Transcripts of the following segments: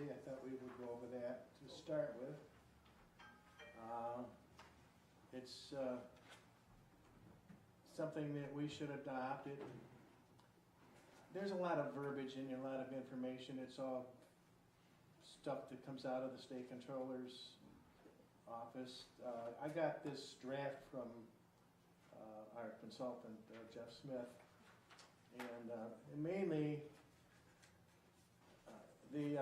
policy, I thought we would go over that to start with. It's something that we should adopt. There's a lot of verbiage and a lot of information. It's all stuff that comes out of the state controller's office. I got this draft from our consultant, Jeff Smith, and mainly the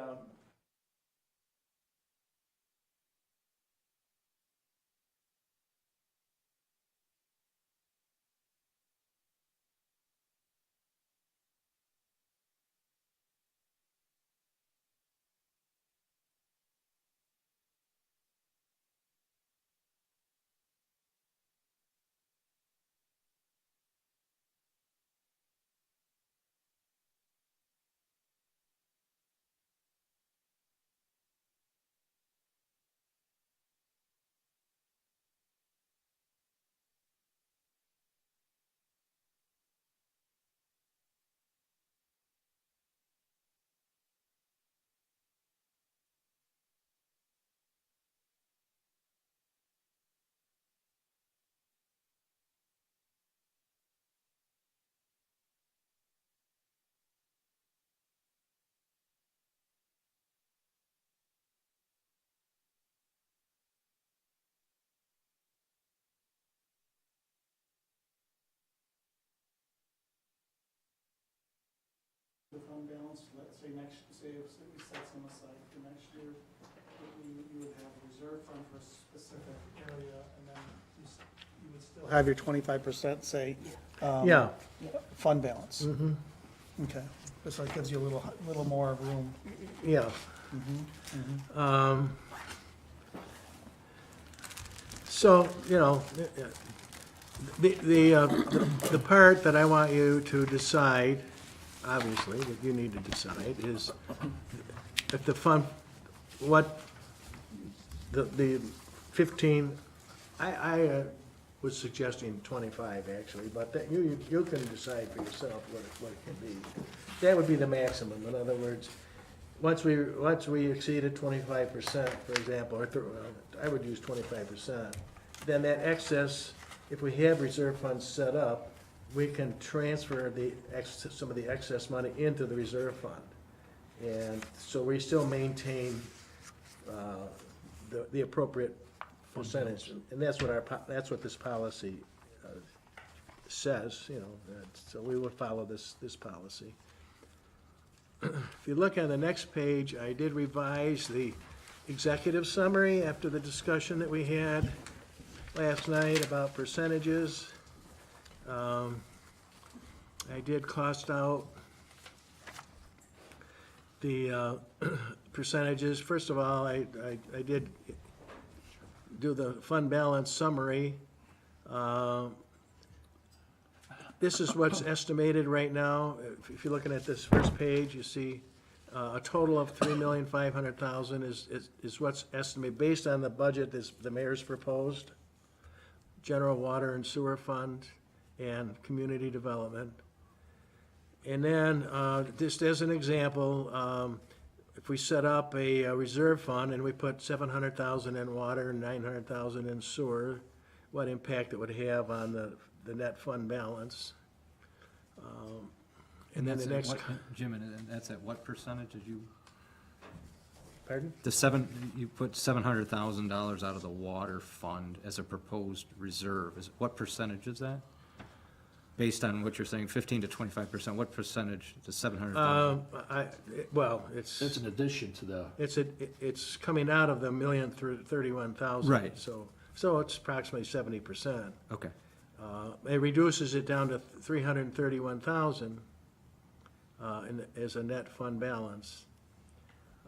The fund balance, let's say say if we set some aside for next year, you would have a reserve fund for a specific area, and then you would still have your 25%, say, yeah. fund balance. Mm-hmm. Okay, so it gives you a little more room. Yeah. So, you know, the part that I want you to decide, obviously, that you need to decide is if the fund, what, the 15, I was suggesting 25 actually, but that you can decide for yourself what it can be. That would be the maximum. In other words, once we exceeded 25%, for example, or I would use 25%, then that excess, if we have reserve funds set up, we can transfer some of the excess money into the reserve fund. And so we still maintain the appropriate percentage. And that's what this policy says, you know, so we would follow this policy. If you look on the next page, I did revise the executive summary after the discussion that we had last night about percentages. I did cost out the percentages. First of all, I did do the fund balance summary. This is what's estimated right now. If you're looking at this first page, you see a total of $3,500,000 is what's estimated based on the budget the mayor's proposed. General water and sewer fund and community development. And then, just as an example, if we set up a reserve fund and we put $700,000 in water and $900,000 in sewer, what impact it would have on the net fund balance. And then the next. Jim, and that's at what percentage did you? Pardon? You put $700,000 out of the water fund as a proposed reserve. What percentage is that? Based on what you're saying, 15 to 25%, what percentage does 700,000? Well, it's It's an addition to the, it's coming out of the $1,031,000. Right. So it's approximately 70%. Okay. It reduces it down to $331,000 as a net fund balance.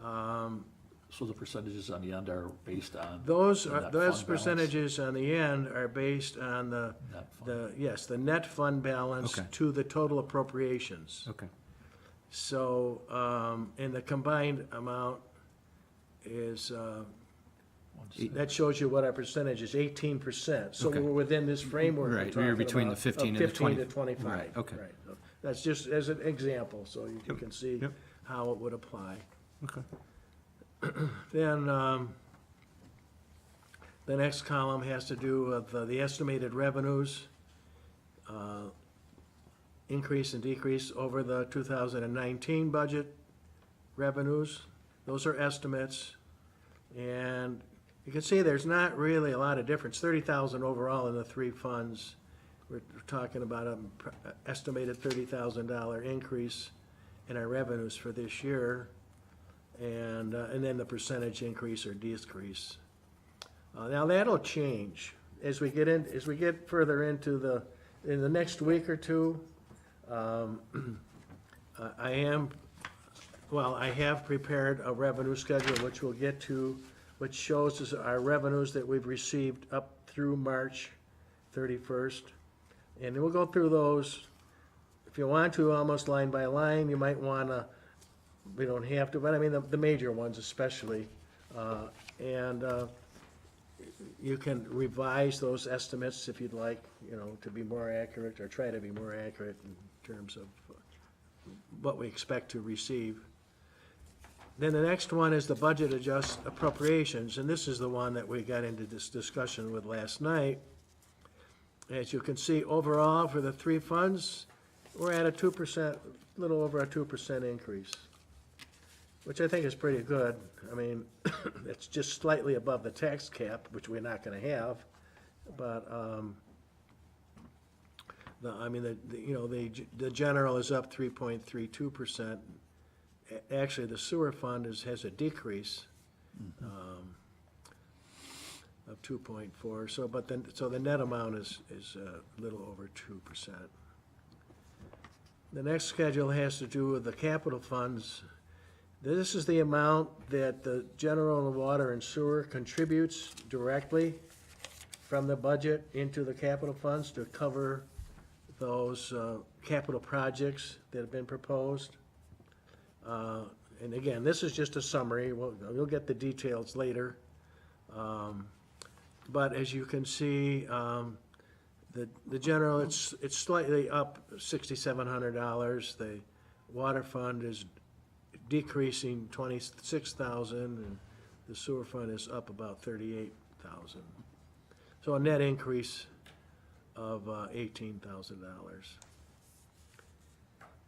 so the percentages on the end are based on. Those the net those fund percentages on the end are based on balance? Net fund. the net fund balance Okay. to the total appropriations. Okay. So, and the combined amount is, that shows you what our percentage is, 18%. So Okay. we're within this framework. Right, we're we're talking between the about, 15 of and the 20. 15 to 25. Right, okay. Right. That's just as an example, so you Yep. can see Yep. how it would apply. Okay. Then, the next column has to do with the estimated revenues, increase and decrease over the 2019 budget revenues. Those are estimates. And you can see there's not really a lot of difference, 30,000 overall in the three funds. We're talking about an estimated $30,000 increase in our revenues for this year, and then the percentage increase or decrease. Now that'll change as we get further into in the next week or two. I have prepared a revenue schedule, which we'll get to, which shows us our revenues that we've received up through March 31st. And we'll go through those. If you want to, almost line by line, you might want to, we don't have to, but I mean, the major ones especially. And you can revise those estimates if you'd like, to be more accurate, or try to be more accurate in terms of what we expect to receive. Then the next one is the budget appropriations, and this is the one that we got into this discussion with last night. As you can see, overall, for the three funds, we're at a 2%, a little over a 2% increase, which I think is pretty good. I mean, it's just slightly above the tax cap, which we're not gonna have, but, the general is up 3.32%. Actually, the sewer fund has a decrease, of 2.4, so the net amount is a little over 2%. The next schedule has to do with the capital funds. This is the amount that the general and water and sewer contributes directly from the budget into the capital funds to cover those capital projects that have been proposed. And again, this is just a summary. You'll get the details later. But as you can see, the general, it's slightly up $6,700. The water fund is decreasing 26,000, and the sewer fund is up about 38,000. So a net increase of $18,000.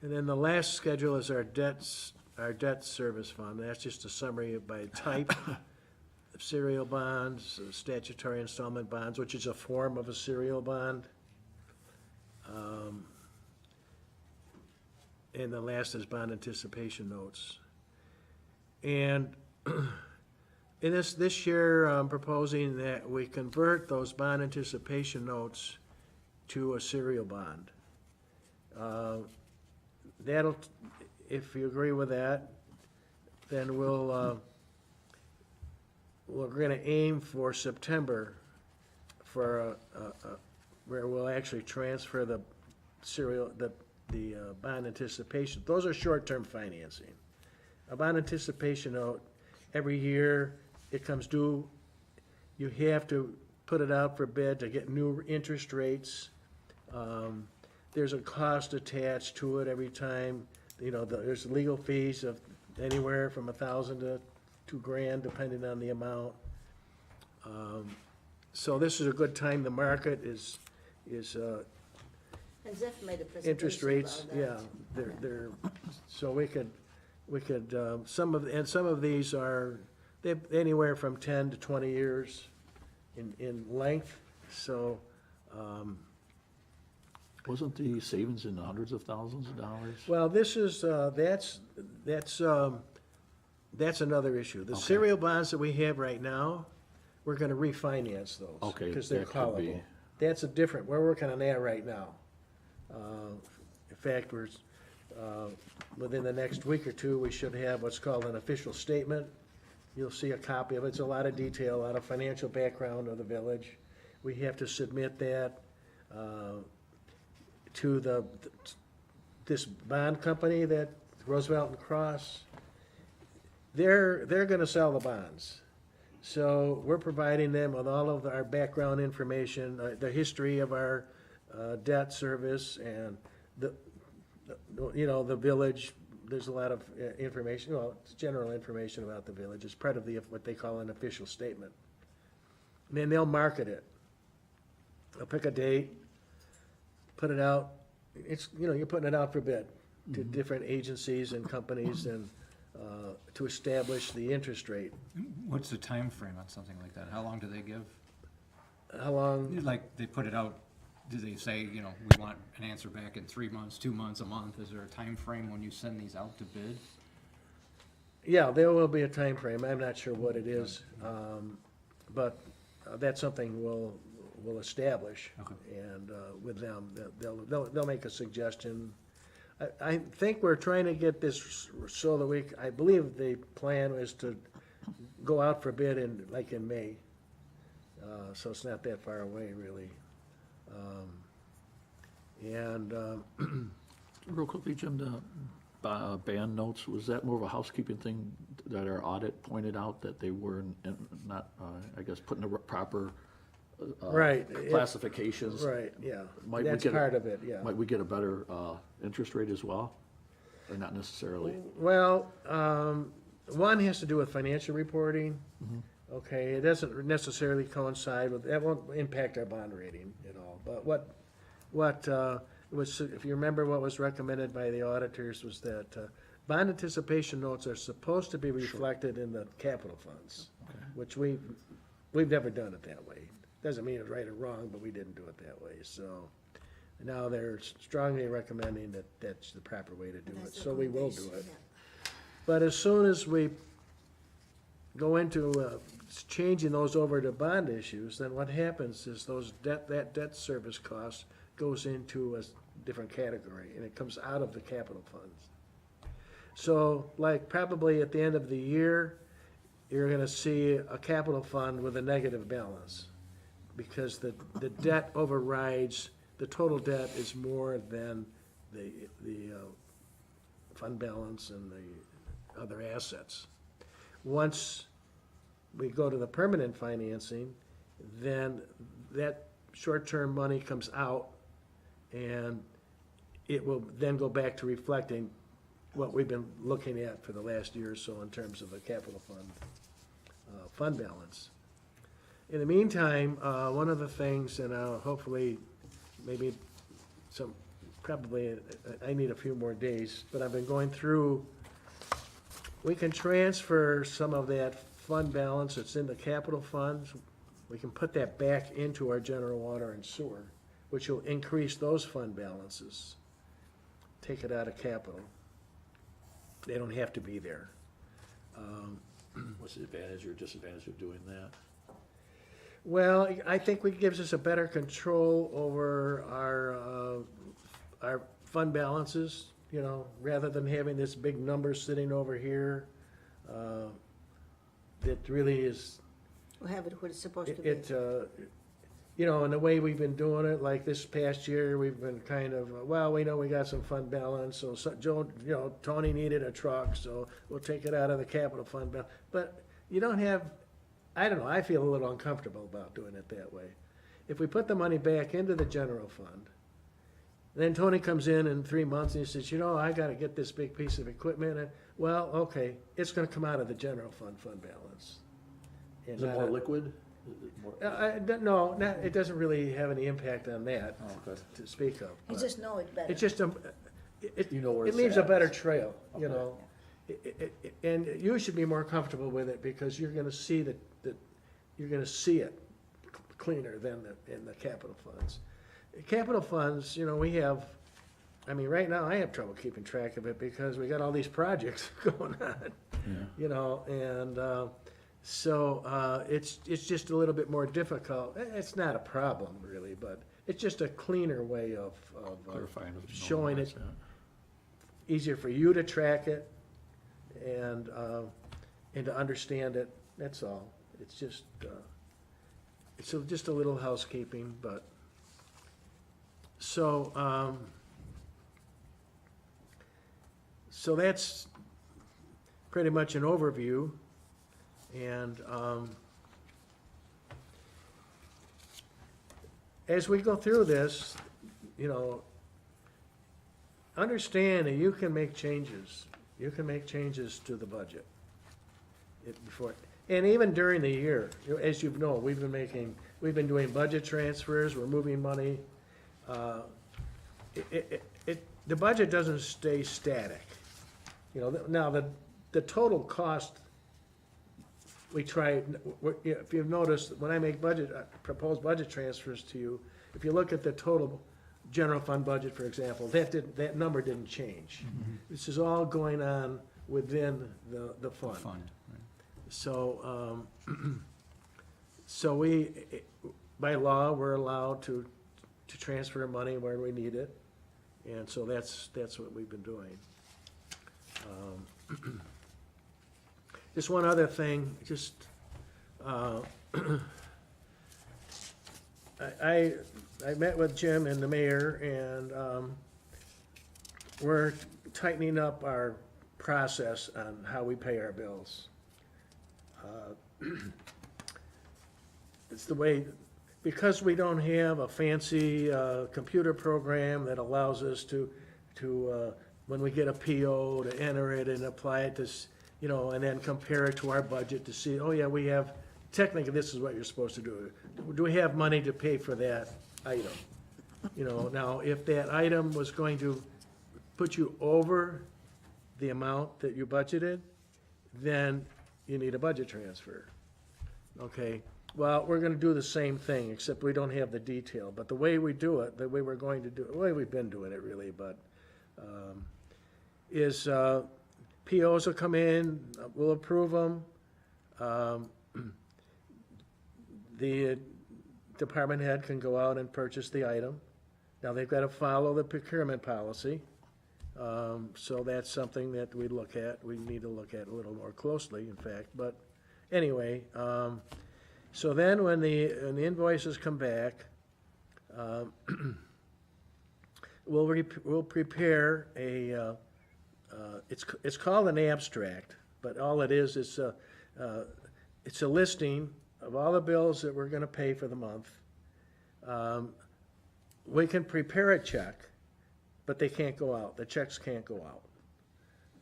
And then the last schedule is our debt service fund. That's just a summary by type. Serial bonds, statutory installment bonds, which is a form of a serial bond. And the last is bond anticipation notes. And in this year, I'm proposing that we convert those bond anticipation notes to a serial bond. That'll, if you agree with that, then we're gonna aim for September for where we'll actually transfer the bond anticipation. Those are short-term financing. A bond anticipation note, every year it comes due, you have to put it out for bid to get new interest rates. There's a cost attached to it every time. There's legal fees of anywhere from $1,000 to $2,000, depending on the amount. So this is a good time. The market is And Zeph made a presentation interest rates, about that. yeah, they're, so we could, some of these are, they're anywhere from 10 to 20 years in length, so, Wasn't the savings in the hundreds of thousands of dollars? well, this is, that's another issue. The Okay. serial bonds that we have right now, we're gonna refinance those. Okay, Because they're that could be- callable. That's we're working on that right now. In fact, within the next week or two, we should have what's called an official statement. You'll see a copy of it. It's a lot of detail, a lot of financial background of the village. We have to submit that to this bond company that Roosevelt and Cross. They're gonna sell the bonds. So we're providing them with all of our background information, the history of our debt service and the village there's a lot of information, well, it's general information about the village. It's part of the, what they call an official statement. And then they'll market it. They'll pick a date, put it out. It's, you're putting it out for bid to different agencies and companies and to establish the interest rate. What's the time frame on something like that? How long do they give? How long, Like, they put it out, do they say, we want an answer back in 3 months, 2 months, a month? Is there a time frame when you send these out to bid? yeah, there will be a time frame. I'm not sure what it is. But that's something we'll establish. Okay. And with them, they'll make a suggestion. I think we're trying to get this so that I believe the plan was to go out for bid in May. So it's not that far away, really. Real quickly, Jim, the band notes, was that more of a housekeeping thing that our audit pointed out that they were not, I guess, putting the proper Right. classifications? Right, yeah. Might we That's get a- part of it, yeah. Might we get a better interest rate as well? Or not necessarily? Well, one has to do with financial reporting. Mm-hmm. Okay, it doesn't necessarily coincide with, that won't impact our bond rating at all. But what was, if you remember what was recommended by the auditors was that bond anticipation notes are supposed to be reflected in the capital funds, which we've never done it that way. Doesn't mean it's right or wrong, but we didn't do it that way, so. Now they're strongly recommending that that's the proper way to do it, That's the so we will do recommendation, it. yeah. But as soon as we go into changing those over to bond issues, then what happens is that debt service cost goes into a different category, and it comes out of the capital funds. So, like, probably at the end of the year, you're gonna see a capital fund with a negative balance, because the debt overrides, the total debt is more than the fund balance and the other assets. Once we go to the permanent financing, then that short-term money comes out, and it will then go back to reflecting what we've been looking at for the last year or so in terms of the capital fund balance. In the meantime, one of the things, and hopefully, maybe probably, I need a few more days, but I've been going through, we can transfer some of that fund balance that's in the capital funds, we can put that back into our general water and sewer, which will increase those fund balances. Take it out of capital. They don't have to be there. What's the advantage or disadvantage of doing that? Well, I think it gives us a better control over our fund balances, rather than having this big number sitting over here. That really is, We'll have it what it's supposed to be. and the way we've been doing it, like this past year, we've been kind of, well, we know we got some fund balance, so Tony needed a truck, so we'll take it out of the capital fund balance. But you don't have, I don't know, I feel a little uncomfortable about doing it that way. If we put the money back into the general fund, then Tony comes in 3 months and he says, I gotta get this big piece of equipment, and, well, okay, it's gonna come out of the general fund balance. And Is it not more a- liquid? No, it doesn't really have any impact on that Oh, okay. to speak of. You but just know it better. It's just, You know where it it's leaves a at. better trail, Okay. And you should be more comfortable with it because you're gonna see that you're gonna see it cleaner than in the capital funds. Capital funds, we have, right now I have trouble keeping track of it because we got all these projects going on, and so it's just a little bit more difficult. It's not a problem really, but it's just a cleaner way of Clarifying. of showing knowing it, where easier for you to track it and to understand it, that's all. It's just, just a little housekeeping, but, so that's pretty much an overview, and as we go through this, understand that you can make changes You can make changes to the budget. Before, and even during the year, as you know, we've been doing budget transfers, we're moving money. The budget doesn't stay static. Now, the total cost, we try, if you've noticed, when I make propose budget transfers to you, if you look at the total general fund budget, for example, that number didn't change. This is all going on within the fund. Fund, right. So, so we, by law, we're allowed to transfer money where we need it, and so that's what we've been doing. Just one other thing, I met with Jim and the mayor, and we're tightening up our process on how we pay our bills. It's the way, because we don't have a fancy computer program that allows us to when we get a PO, to enter it and apply it to, and then compare it to our budget to see, oh yeah, we have, technically, this is what you're supposed to do. Do we have money to pay for that item? Now, if that item was going to put you over the amount that you budgeted, then you need a budget transfer. Okay, well, we're gonna do the same thing, except we don't have the detail, but the way we do it, the way we're going to do it, the way we've been doing it really, but, is, POs will come in, we'll approve them. The department head can go out and purchase the item. Now, they've got to follow the procurement policy. So that's something that we need to look at a little more closely, in fact, but anyway, so then when the invoices come back, we'll prepare it's called an abstract, but all it is, it's a listing of all the bills that we're gonna pay for the month. We can prepare a check, but they can't go out, the checks can't go out.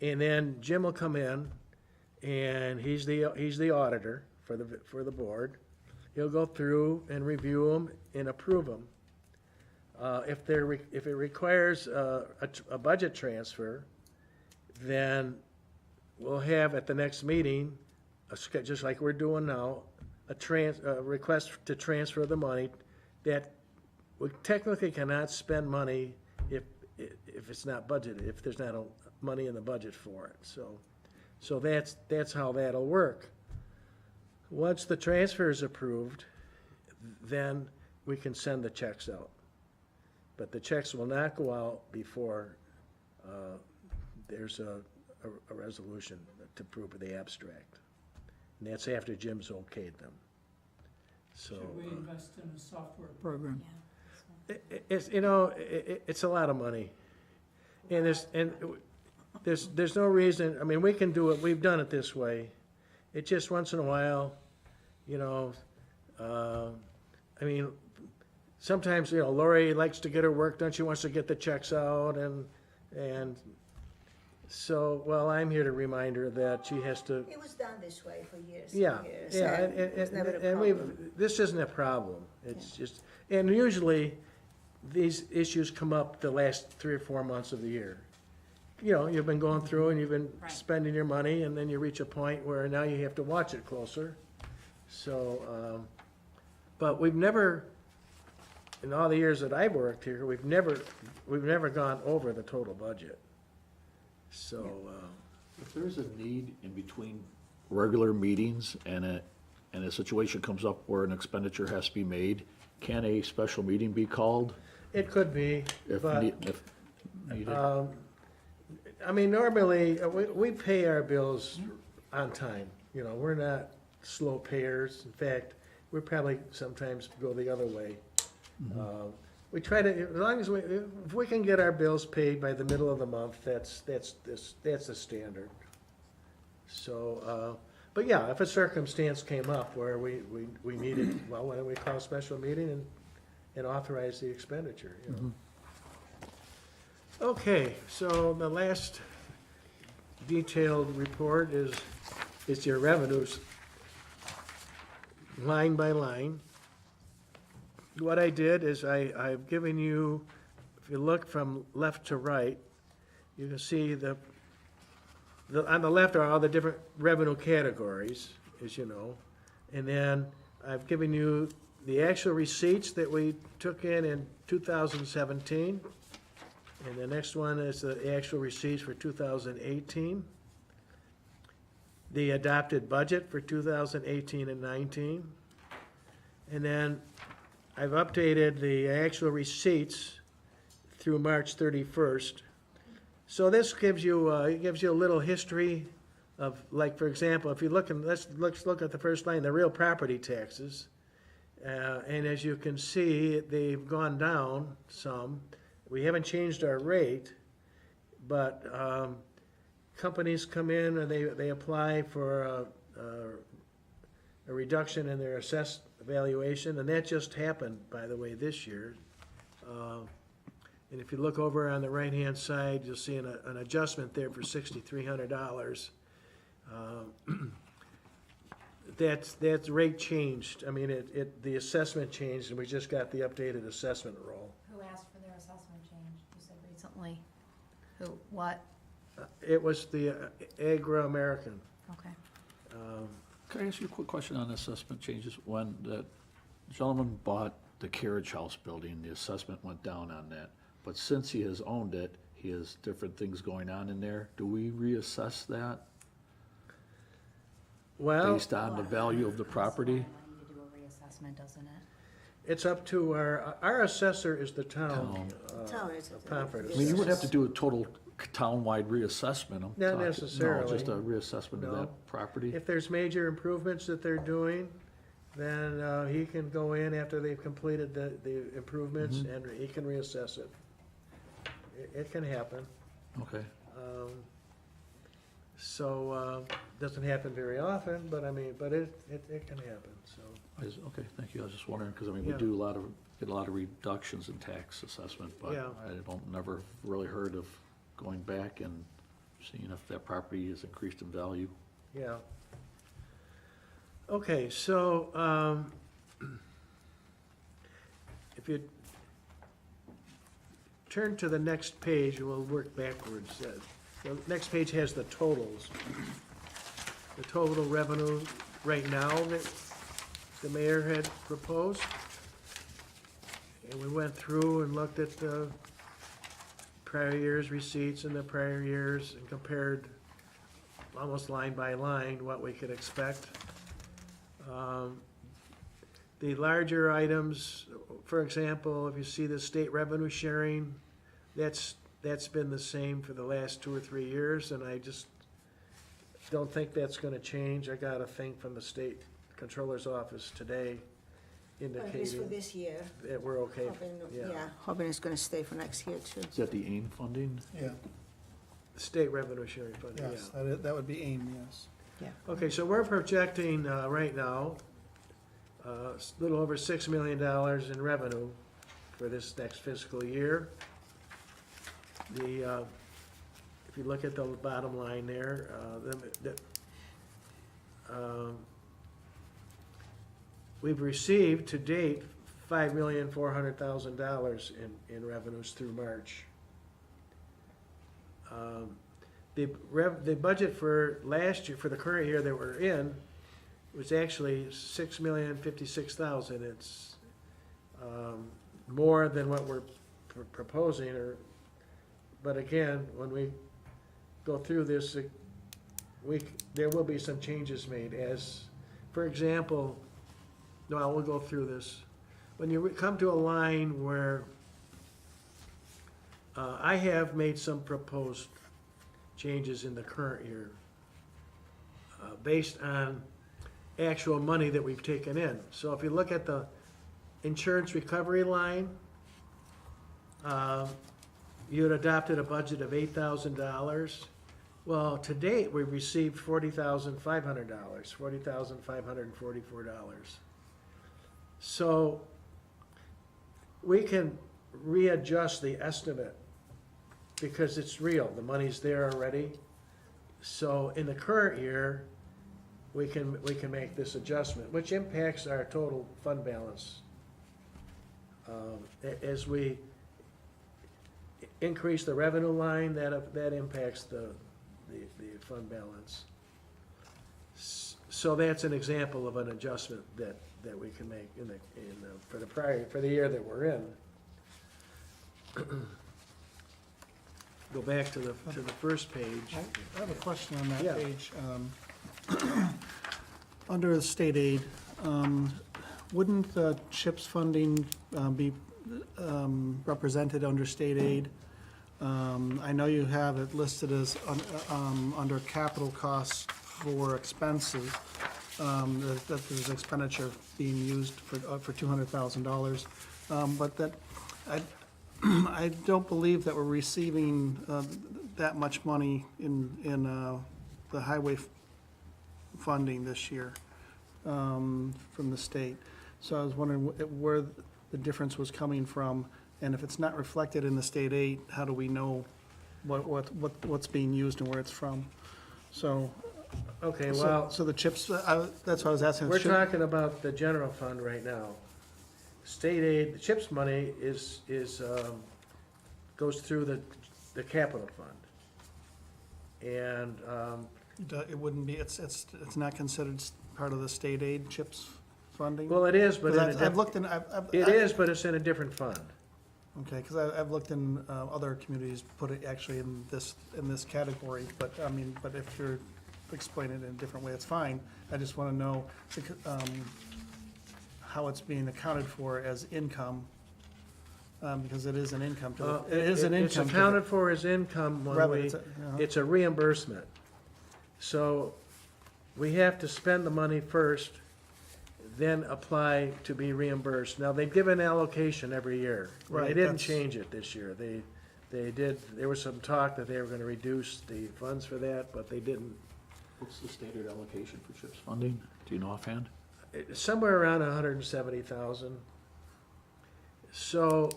And then Jim will come in, and he's the auditor for the board. He'll go through and review them and approve them. If it requires a budget transfer, then we'll have at the next meeting, just like we're doing now, a request to transfer the money that we technically cannot spend money if it's not budgeted, if there's not money in the budget for it. So that's how that'll work. Once the transfer is approved, then we can send the checks out. But the checks will not go out before there's a resolution to approve the abstract. And that's after Jim's okayed them. So, Should we invest in a software program? it's a lot of money. And there's no reason, I mean, we can do it, we've done it this way. It just once in a while, I mean, sometimes, Lori likes to get her work done, she wants to get the checks out, and so, well, I'm here to remind her that she has to, It was done this way for years yeah, and years. yeah, and it was never a and problem. this isn't a problem, it's just, and usually, these issues come up the last 3 or 4 months of the year. You've been going through and you've been Right. spending your money, and then you reach a point where now you have to watch it closer. So, but we've never, in all the years that I've worked here, we've never gone over the total budget. So, If there's a need in between regular meetings and a situation comes up where an expenditure has to be made, can a special meeting be called it could be, if but, needed? I mean, normally, we pay our bills on time, we're not slow payers. In fact, we probably sometimes go the other way. We try to, as long as if we can get our bills paid by the middle of the month, that's the standard. So, but yeah, if a circumstance came up where we needed, well, why don't we call a special meeting and authorize the expenditure, Okay, so the last detailed report is your revenues, line by line. What I did is I've given you, if you look from left to right, you can see on the left are all the different revenue categories, as you know. And then I've given you the actual receipts that we took in 2017. And the next one is the actual receipts for 2018. The adopted budget for 2018 and 19. And then I've updated the actual receipts through March 31st. So this gives you, it gives you a little history of, like, for example, if you look, let's look at the first line, the real property taxes. And as you can see, they've gone down some. We haven't changed our rate, but companies come in and they apply for a reduction in their assessed valuation, and that just happened, by the way, this year. And if you look over on the right-hand side, you'll see an adjustment there for $6,300. That rate changed. I mean, the assessment changed, and we just got the updated assessment roll. Who asked for their assessment change? You said recently. Who, what? It was the Agro-American. Okay. Can I ask you a quick question on assessment changes? When the gentleman bought the Carriage House building, the assessment went down on that. But since he has owned it, he has different things going on in there. Do we reassess that Well, based on the value of the property? Need to do a reassessment, doesn't it? it's up to our assessor is the town. Town is- of Pomfret. I mean, you would have to do a total town-wide reassessment. I'm Not talking- necessarily. No, just a reassessment of No. that property? If there's major improvements that they're doing, then he can go in after they've completed the improvements, and he can reassess it. It can happen. Okay. So, doesn't happen very often, but I mean, but it can happen, so. Okay, thank you. I was just wondering, because I mean, we Yeah. do get a lot of reductions in tax assessment, but Yeah. I never really heard of going back and seeing if that property has increased in value. Yeah. Okay, so, if you turn to the next page, we'll work backwards. The next page has the totals. The total revenue right now that the mayor had proposed. And we went through and looked at the prior year's receipts and the prior years and compared almost line by line what we could expect. The larger items, for example, if you see the state revenue sharing, that's been the same for the last 2 or 3 years, and I just don't think that's gonna change. I got a thing from the state controller's office today At least for indicating this year. that we're okay. Hoping, Yeah. yeah, hoping it's gonna stay for next year too. Is that the AIM funding? Yeah, State revenue sharing fund, yeah. yes, that would be AIM, yes. Okay, so we're projecting, right now, a little over $6 million in revenue for this next fiscal year. If you look at the bottom line there, we've received to date $5,400,000 in revenues through March. The budget for last year, for the current year that we're in, was actually $6,056,000. It's more than what we're proposing, but again, when we go through this, there will be some changes made as, for example, no, we'll go through this. When you come to a line where I have made some proposed changes in the current year based on actual money that we've taken in. So if you look at the insurance recovery line, you had adopted a budget of $8,000. Well, to date, we've received $40,500, $40,544. So we can readjust the estimate because it's real, the money's there already. So in the current year, we can make this adjustment, which impacts our total fund balance. As we increase the revenue line, that impacts the fund balance. So that's an example of an adjustment that we can make for the year that we're in. Go back to the first page. I have a question on that Yeah. page. Under the state aid, wouldn't the CHIPS funding be represented under state aid? I know you have it listed as under capital costs for expenses, that there's expenditure being used for $200,000. But that, I don't believe that we're receiving that much money in the highway funding this year from the state. So I was wondering where the difference was coming from, and if it's not reflected in the state aid, how do we know what's being used and where it's from? So, Okay, well, so the CHIPS, that's what I was asking. we're talking about the general fund right now. State aid, the CHIPS money goes through the capital fund. And, It wouldn't be, it's not considered part of the state aid CHIPS funding? well, it is, but Because I've looked in, it is, but it's in a different fund. Okay, because I've looked in, other communities put it actually in this category, but, I mean, but if you're explaining it in a different way, it's fine. I just want to know, how it's being accounted for as income, because it is an income to, it is an It's income. to accounted for as income when Revenue, it's a reimbursement. So we have to spend the money first, then apply to be reimbursed. Now, they give an allocation every year. They Right, didn't that's- change it this year. They did, there was some talk that they were gonna reduce the funds for that, but they didn't. What's the stated allocation for CHIPS funding? Do you know offhand? It's somewhere around 170,000. So,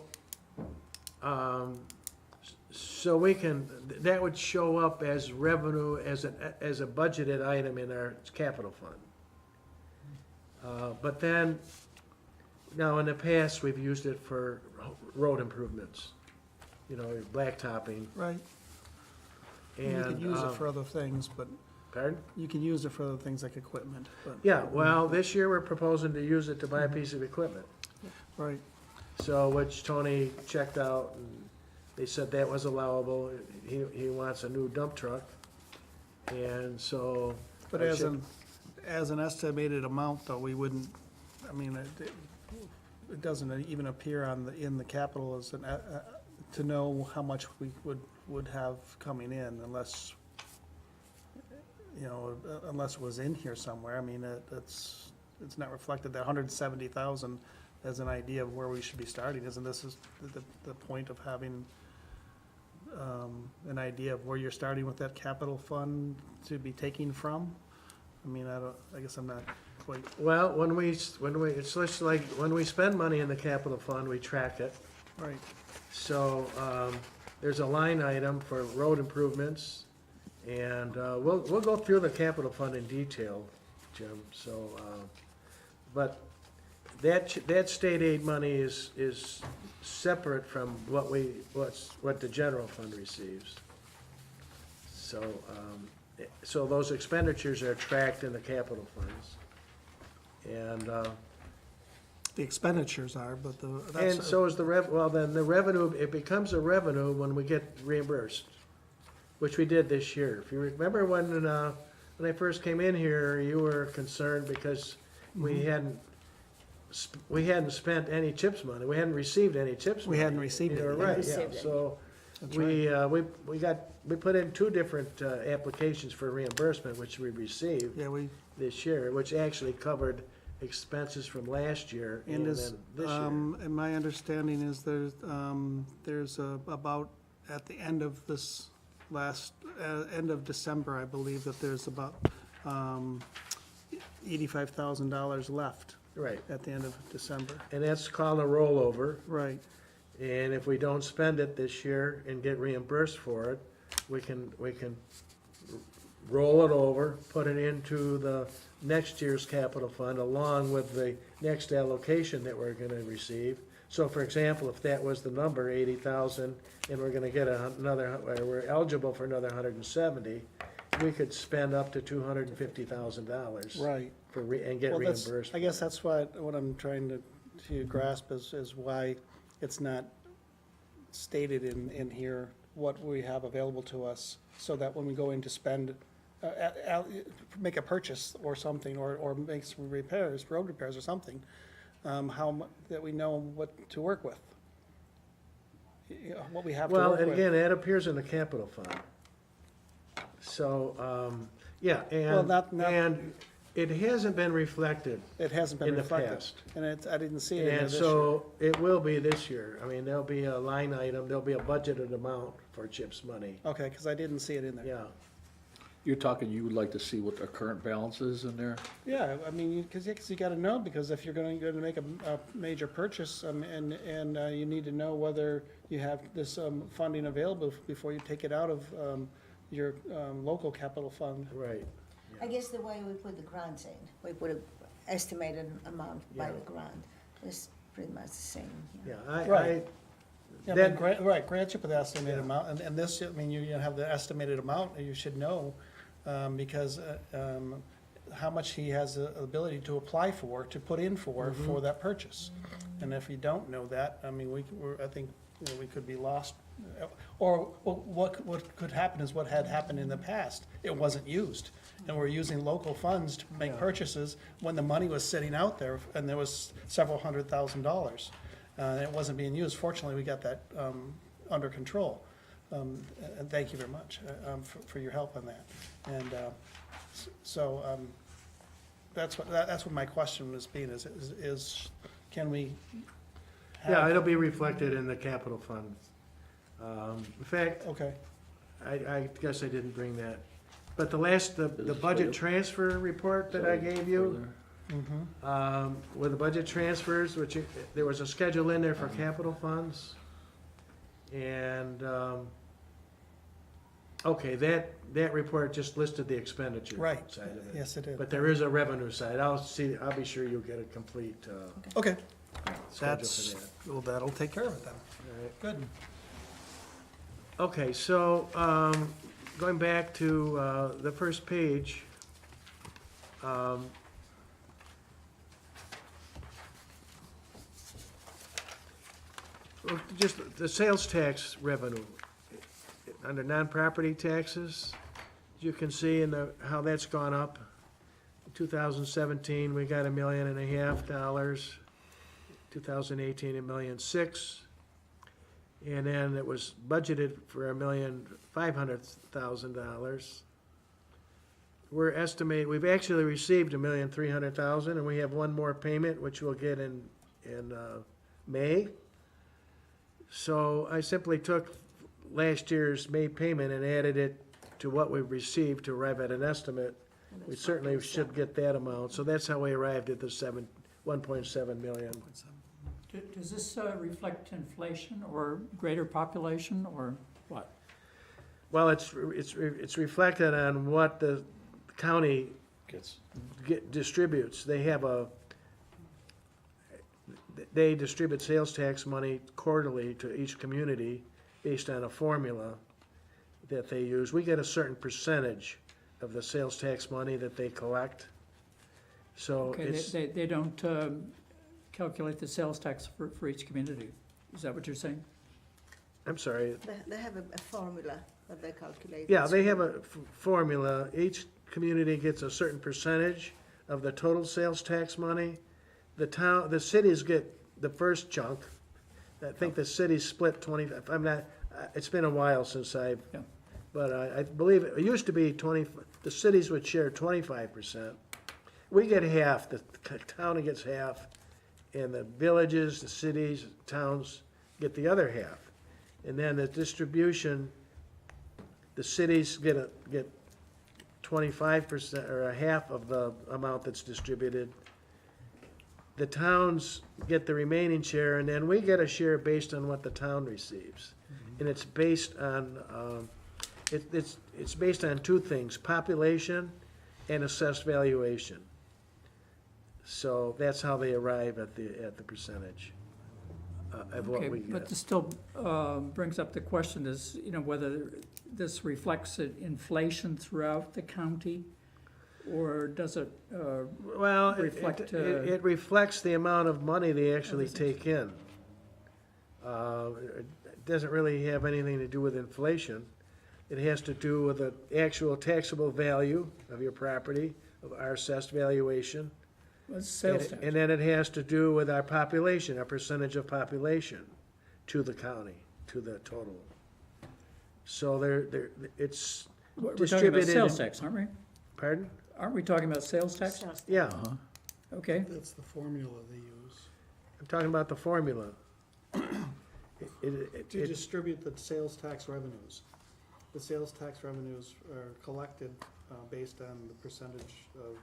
so we can, that would show up as revenue, as a budgeted item in our capital fund. But then, now in the past, we've used it for road improvements, blacktopping. Right, you And, could use it for other things, but pardon? you can use it for other things like equipment, but. Yeah, well, this year we're proposing to use it to buy a piece of equipment. Right, So, which Tony checked out, and they said that was allowable. He wants a new dump truck, and so. but I as should- an estimated amount, though, we wouldn't, I mean, it doesn't even appear in the capital as to know how much we would have coming in unless, unless it was in here somewhere. I mean, it's not reflected, that 170,000 as an idea of where we should be starting. Isn't this is the point of having an idea of where you're starting with that capital fund to be taking from? I mean, I guess I'm not quite, Well, it's just like, when we spend money in the capital fund, we track it. right, So, there's a line item for road improvements, and, we'll go through the capital fund in detail, Jim, so, but that state aid money is separate from what the general fund receives. So those expenditures are tracked in the capital funds. And, the expenditures are, but and so is the then the revenue, it becomes a revenue when we get reimbursed, which we did this year. If you remember when I first came in here, you were concerned because we hadn't spent any CHIPS money, we hadn't received any CHIPS money. We hadn't received it, You were yeah. right, Received yeah, it. so That's we put in 2 different applications for reimbursement, which we received Yeah, this year, which actually covered expenses from last year and and then is, this year. and my understanding is there's about, at the end of this end of December, I believe, that there's about $85,000 left Right, at the end of December. and that's called a rollover, Right, and if we don't spend it this year and get reimbursed for it, we can roll it over, put it into the next year's capital fund along with the next allocation that we're gonna receive. So for example, if that was the number, 80,000, and we're gonna get another, or we're eligible for another 170, we could spend up to $250,000. Right. And get Well, that's, reimbursed. I guess that's what I'm trying to grasp is why it's not stated in here what we have available to us, so that when we go in to spend, make a purchase or something, or make some repairs, road repairs or something, that we know what to work with. What we have to Well, work and with. again, that appears in the capital fund. So, yeah, Well, not- and it hasn't been reflected. It hasn't been in the reflected. past. And I didn't see it in there And this year. so it will be this year. I mean, there'll be a line item, there'll be a budgeted amount for CHIPS money. Okay, because I didn't see it in there. Yeah, You're talking, you would like to see what the current balance is in there? Yeah, I mean, because you got to know, because if you're going to make a major purchase, and you need to know whether you have this funding available before you take it out of your local capital fund. right. I guess the way we put the grants in, we put an estimated amount by Yeah. the grant. It's pretty much the same. Yeah, Right. Yeah, Then- right, grant you put the estimated amount, and this, I mean, you have the estimated amount, and you should know, because how much he has the ability to apply for, to put in for that purchase. And if you don't know that, I mean, I think, we could be lost. Or what could happen is what had happened in the past. It wasn't used, and we're using local funds to make purchases when the money was sitting out there, and there was several $100,000. And it wasn't being used. Fortunately, we got that under control. And thank you very much for your help on that. And so that's what my question was being, is can we have? Yeah, it'll be reflected in the capital fund. In fact, Okay, I guess I didn't bring that. But the budget transfer report that I gave you, with the budget transfers, there was a schedule in there for capital funds. And, okay, that report just listed the expenditure right, side of it. yes, it did. But there is a revenue side. I'll be sure you'll get a complete, Okay, schedule for that. well, that'll take care of it then. All right. Good. Okay, so, going back to, the first page, well, just the sales tax revenue, under non-property taxes, you can see how that's gone up. In 2017, we got $1.5 million. 2018, $1.6 million. And then it was budgeted for $1,500,000. We've actually received $1,300,000, and we have one more payment, which we'll get in May. So I simply took last year's May payment and added it to what we've received to arrive at an estimate. We certainly should get that amount, so that's how we arrived at the 1.7 million. Does this reflect inflation or greater population or what? Well, it's reflected on what the county Gets, distributes. They distribute sales tax money quarterly to each community based on a formula that they use. We get a certain percentage of the sales tax money that they collect. So Okay, it's, they don't calculate the sales tax for each community. Is that what you're saying? I'm sorry, They have a formula that they calculate. yeah, they have a formula. Each community gets a certain percentage of the total sales tax money. The cities get the first chunk. I think the cities split 20, it's been a while since Yeah. but I believe it used to be 20, the cities would share 25%. We get half, the county gets half, and the villages, the cities, towns get the other half. And then the distribution, the cities get 25% or a half of the amount that's distributed. The towns get the remaining share, and then we get a share based on what the town receives. And it's based on it's based on two things, population and assessed valuation. So that's how they arrive at the percentage of what Okay, we but get. this still brings up the question is, whether this reflects inflation throughout the county? Or does it, Well, reflect, it reflects the amount of money they actually Everything's- take in. It doesn't really have anything to do with inflation. It has to do with the actual taxable value of your property, of our assessed valuation. sales And- tax? And then it has to do with our population, our percentage of population to the county, to the total. So it's We're talking about distributed sales in- tax, aren't we? Pardon? Aren't we talking about sales tax? Yeah, Okay, That's the formula they use. I'm talking about the formula. To distribute the sales tax revenues. The sales tax revenues are collected based on the percentage of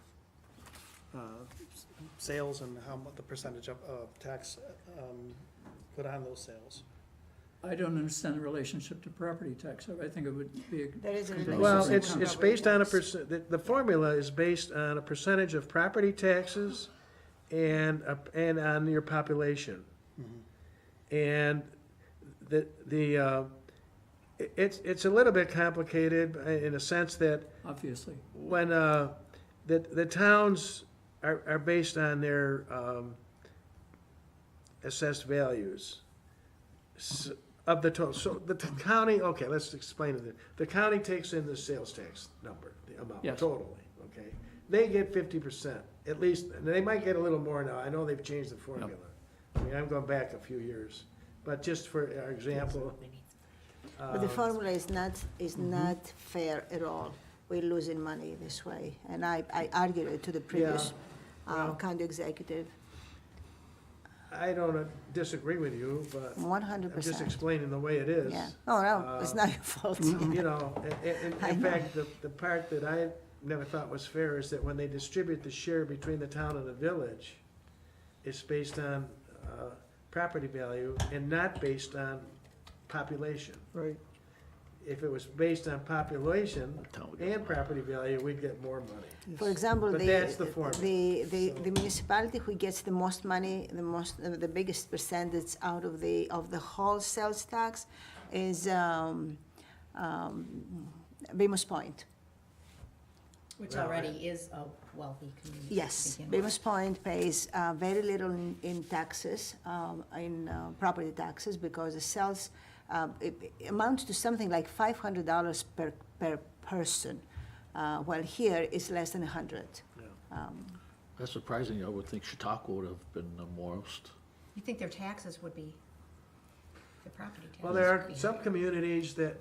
sales and how much the percentage of tax put on those sales. I don't understand the relationship to property tax, so I think it would be. There is a relationship. Well, relationship. it's based on the formula is based on a percentage of property taxes and on your population. And it's a little bit complicated in a sense that Obviously. when, the towns are based on their, assessed values of the total, so the county, okay, let's explain it. The county takes in the sales tax number, the amount, Yes. totally, okay? They get 50%, at least, and they might get a little more now, I know they've changed the formula. I mean, I'm going back a few years, but just for our example. But the formula is not fair at all. We're losing money this way, and I argued it to the previous well- county executive, I don't disagree with you, but 100%. I'm just explaining the way it is. Yeah, oh, no, it's not your fault. You know, I in know. fact, the part that I never thought was fair is that when they distribute the share between the town and the village, it's based on property value and not based on population. Right. If it was based on population Town would get and property value, we'd get more money. For example, But that's the formula. the municipality who gets the most money, the biggest percentage out of the whole sales tax is Bemus Point. Which Well, already is a wealthy community. to Yes, begin with. Bemus Point pays very little in taxes, property taxes, because the sales, it amounts to something like $500 per person, while here it's less than 100. That's surprising. I would think Chautauqua would have been the most. You think their taxes would be, the property taxes? Well, there would are be some higher. communities that,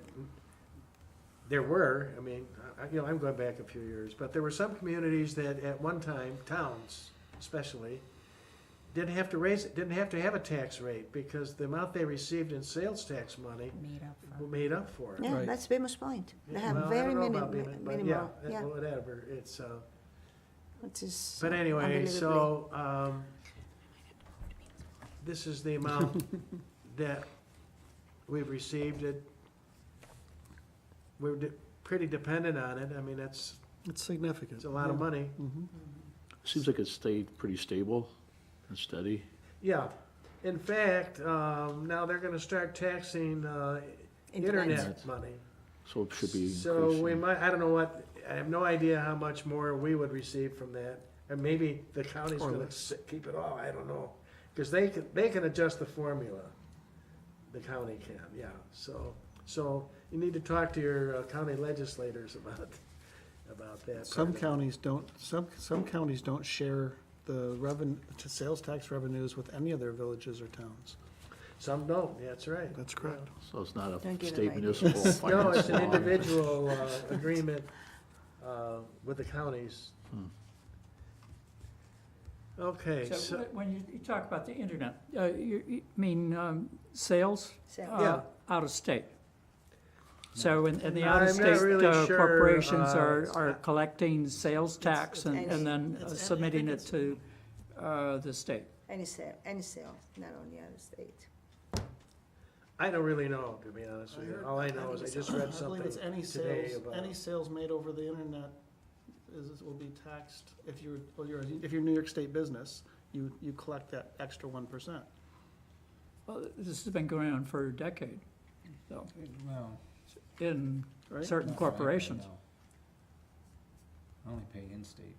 there were, I mean, I'm going back a few years, but there were some communities that at one time, towns especially, didn't have to raise it, didn't have to have a tax rate, because the amount they received in sales tax money Made up for. made up for it. Yeah, Right. that's Bemus Point. They have Well, I very don't know about minimal, being- but yeah, yeah, whatever, it's, which is but anyway, unbelievably- so, this is the amount that we've received. We're pretty dependent on it, I mean, it's significant. a lot of money. Seems like it's stayed pretty stable and steady. Yeah, in fact, now they're gonna start taxing, internet Internet. money. So it should be So we increasing. might, I don't know what, I have no idea how much more we would receive from that. And maybe the county's Or gonna less. keep it all, I don't know. Because they can adjust the formula. The county can, yeah. So you need to talk to your county legislators about that. Some part of it. counties don't share the sales tax revenues with any of their villages or towns. Some don't, that's right. That's correct. So it's not a Don't give state them municipal ideas. finance No, it's an law. individual agreement with the counties. Okay, So so, when you talk about the internet, you mean sales So- Yeah. out of state? So in the I'm not out-of-state really sure, corporations are collecting sales tax it's and then it's- submitting it to the state? Any sale, not only out of state. I don't really know, to be honest with you. All I know is I just read I something believe it's any today sales, about. any sales made over the internet will be taxed. If you're New York State business, you collect that extra 1%. Well, this has been going on for a decade, so, Well. in Right? certain corporations. I only pay in-state.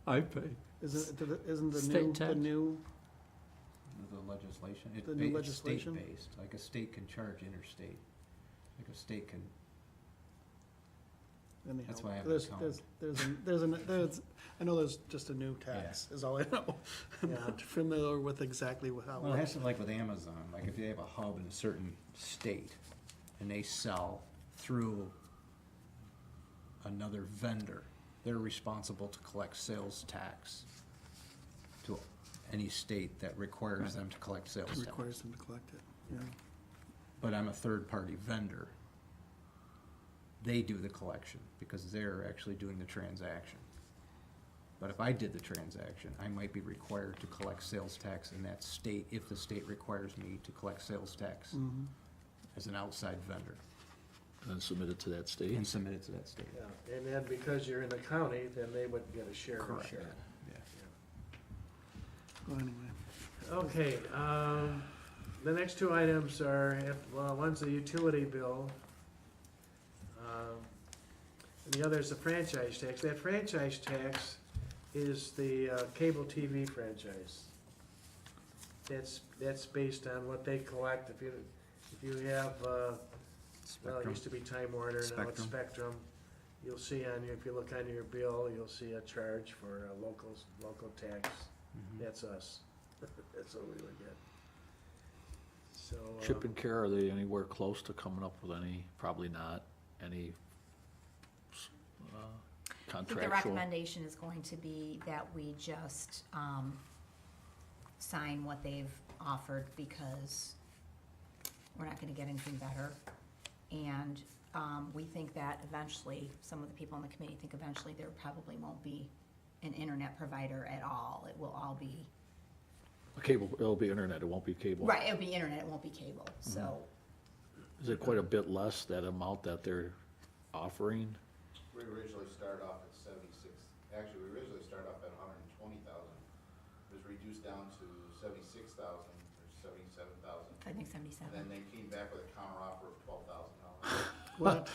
I pay. Isn't the State new, tax? the new, The legislation, The new it's legislation? state-based, like a state can charge interstate, like a state can, anyhow, That's why I have an there's, account. I know there's just a new tax, is all I know. I'm Yeah. not familiar with exactly how it well, it has works. to, like with Amazon, like if they have a hub in a certain state, and they sell through another vendor, they're responsible to collect sales tax to any state that requires them to collect sales tax. Requires them to collect it, yeah. But I'm a third-party vendor. They do the collection, because they're actually doing the transaction. But if I did the transaction, I might be required to collect sales tax in that state, if the state requires me to collect sales tax Mhm. as an outside vendor, And submit it to that state. and submit it to that state. Yeah, and then because you're in the county, then they would get a share of the Correct. share. Yeah. Well, anyway, Okay, the next two items are, well, one's the utility bill. And the other is the franchise tax. That franchise tax is the cable TV franchise. That's based on what they collect. If you have, well, it Spectrum. used to be Time Warner, now it's Spectrum. Spectrum. You'll see on your, if you look on your bill, you'll see a charge for local tax. Mhm. That's us. That's what we would get. So. Chip and Care, are they anywhere close to coming up with any, probably not, any I think the contractual? recommendation is going to be that we just, sign what they've offered, because we're not gonna get anything better. And, we think that eventually, some of the people on the committee think eventually there probably won't be an internet provider at all. It will all be, Cable, it'll be internet, it won't be cable. right, it'll be internet, it won't be cable, so. Is it quite a bit less, that amount that they're offering? We originally started off at 76, actually, we originally started off at 120,000. It was reduced down to 76,000 or 77,000. I think And 77. then they came back with a counter offer of $12,000. what,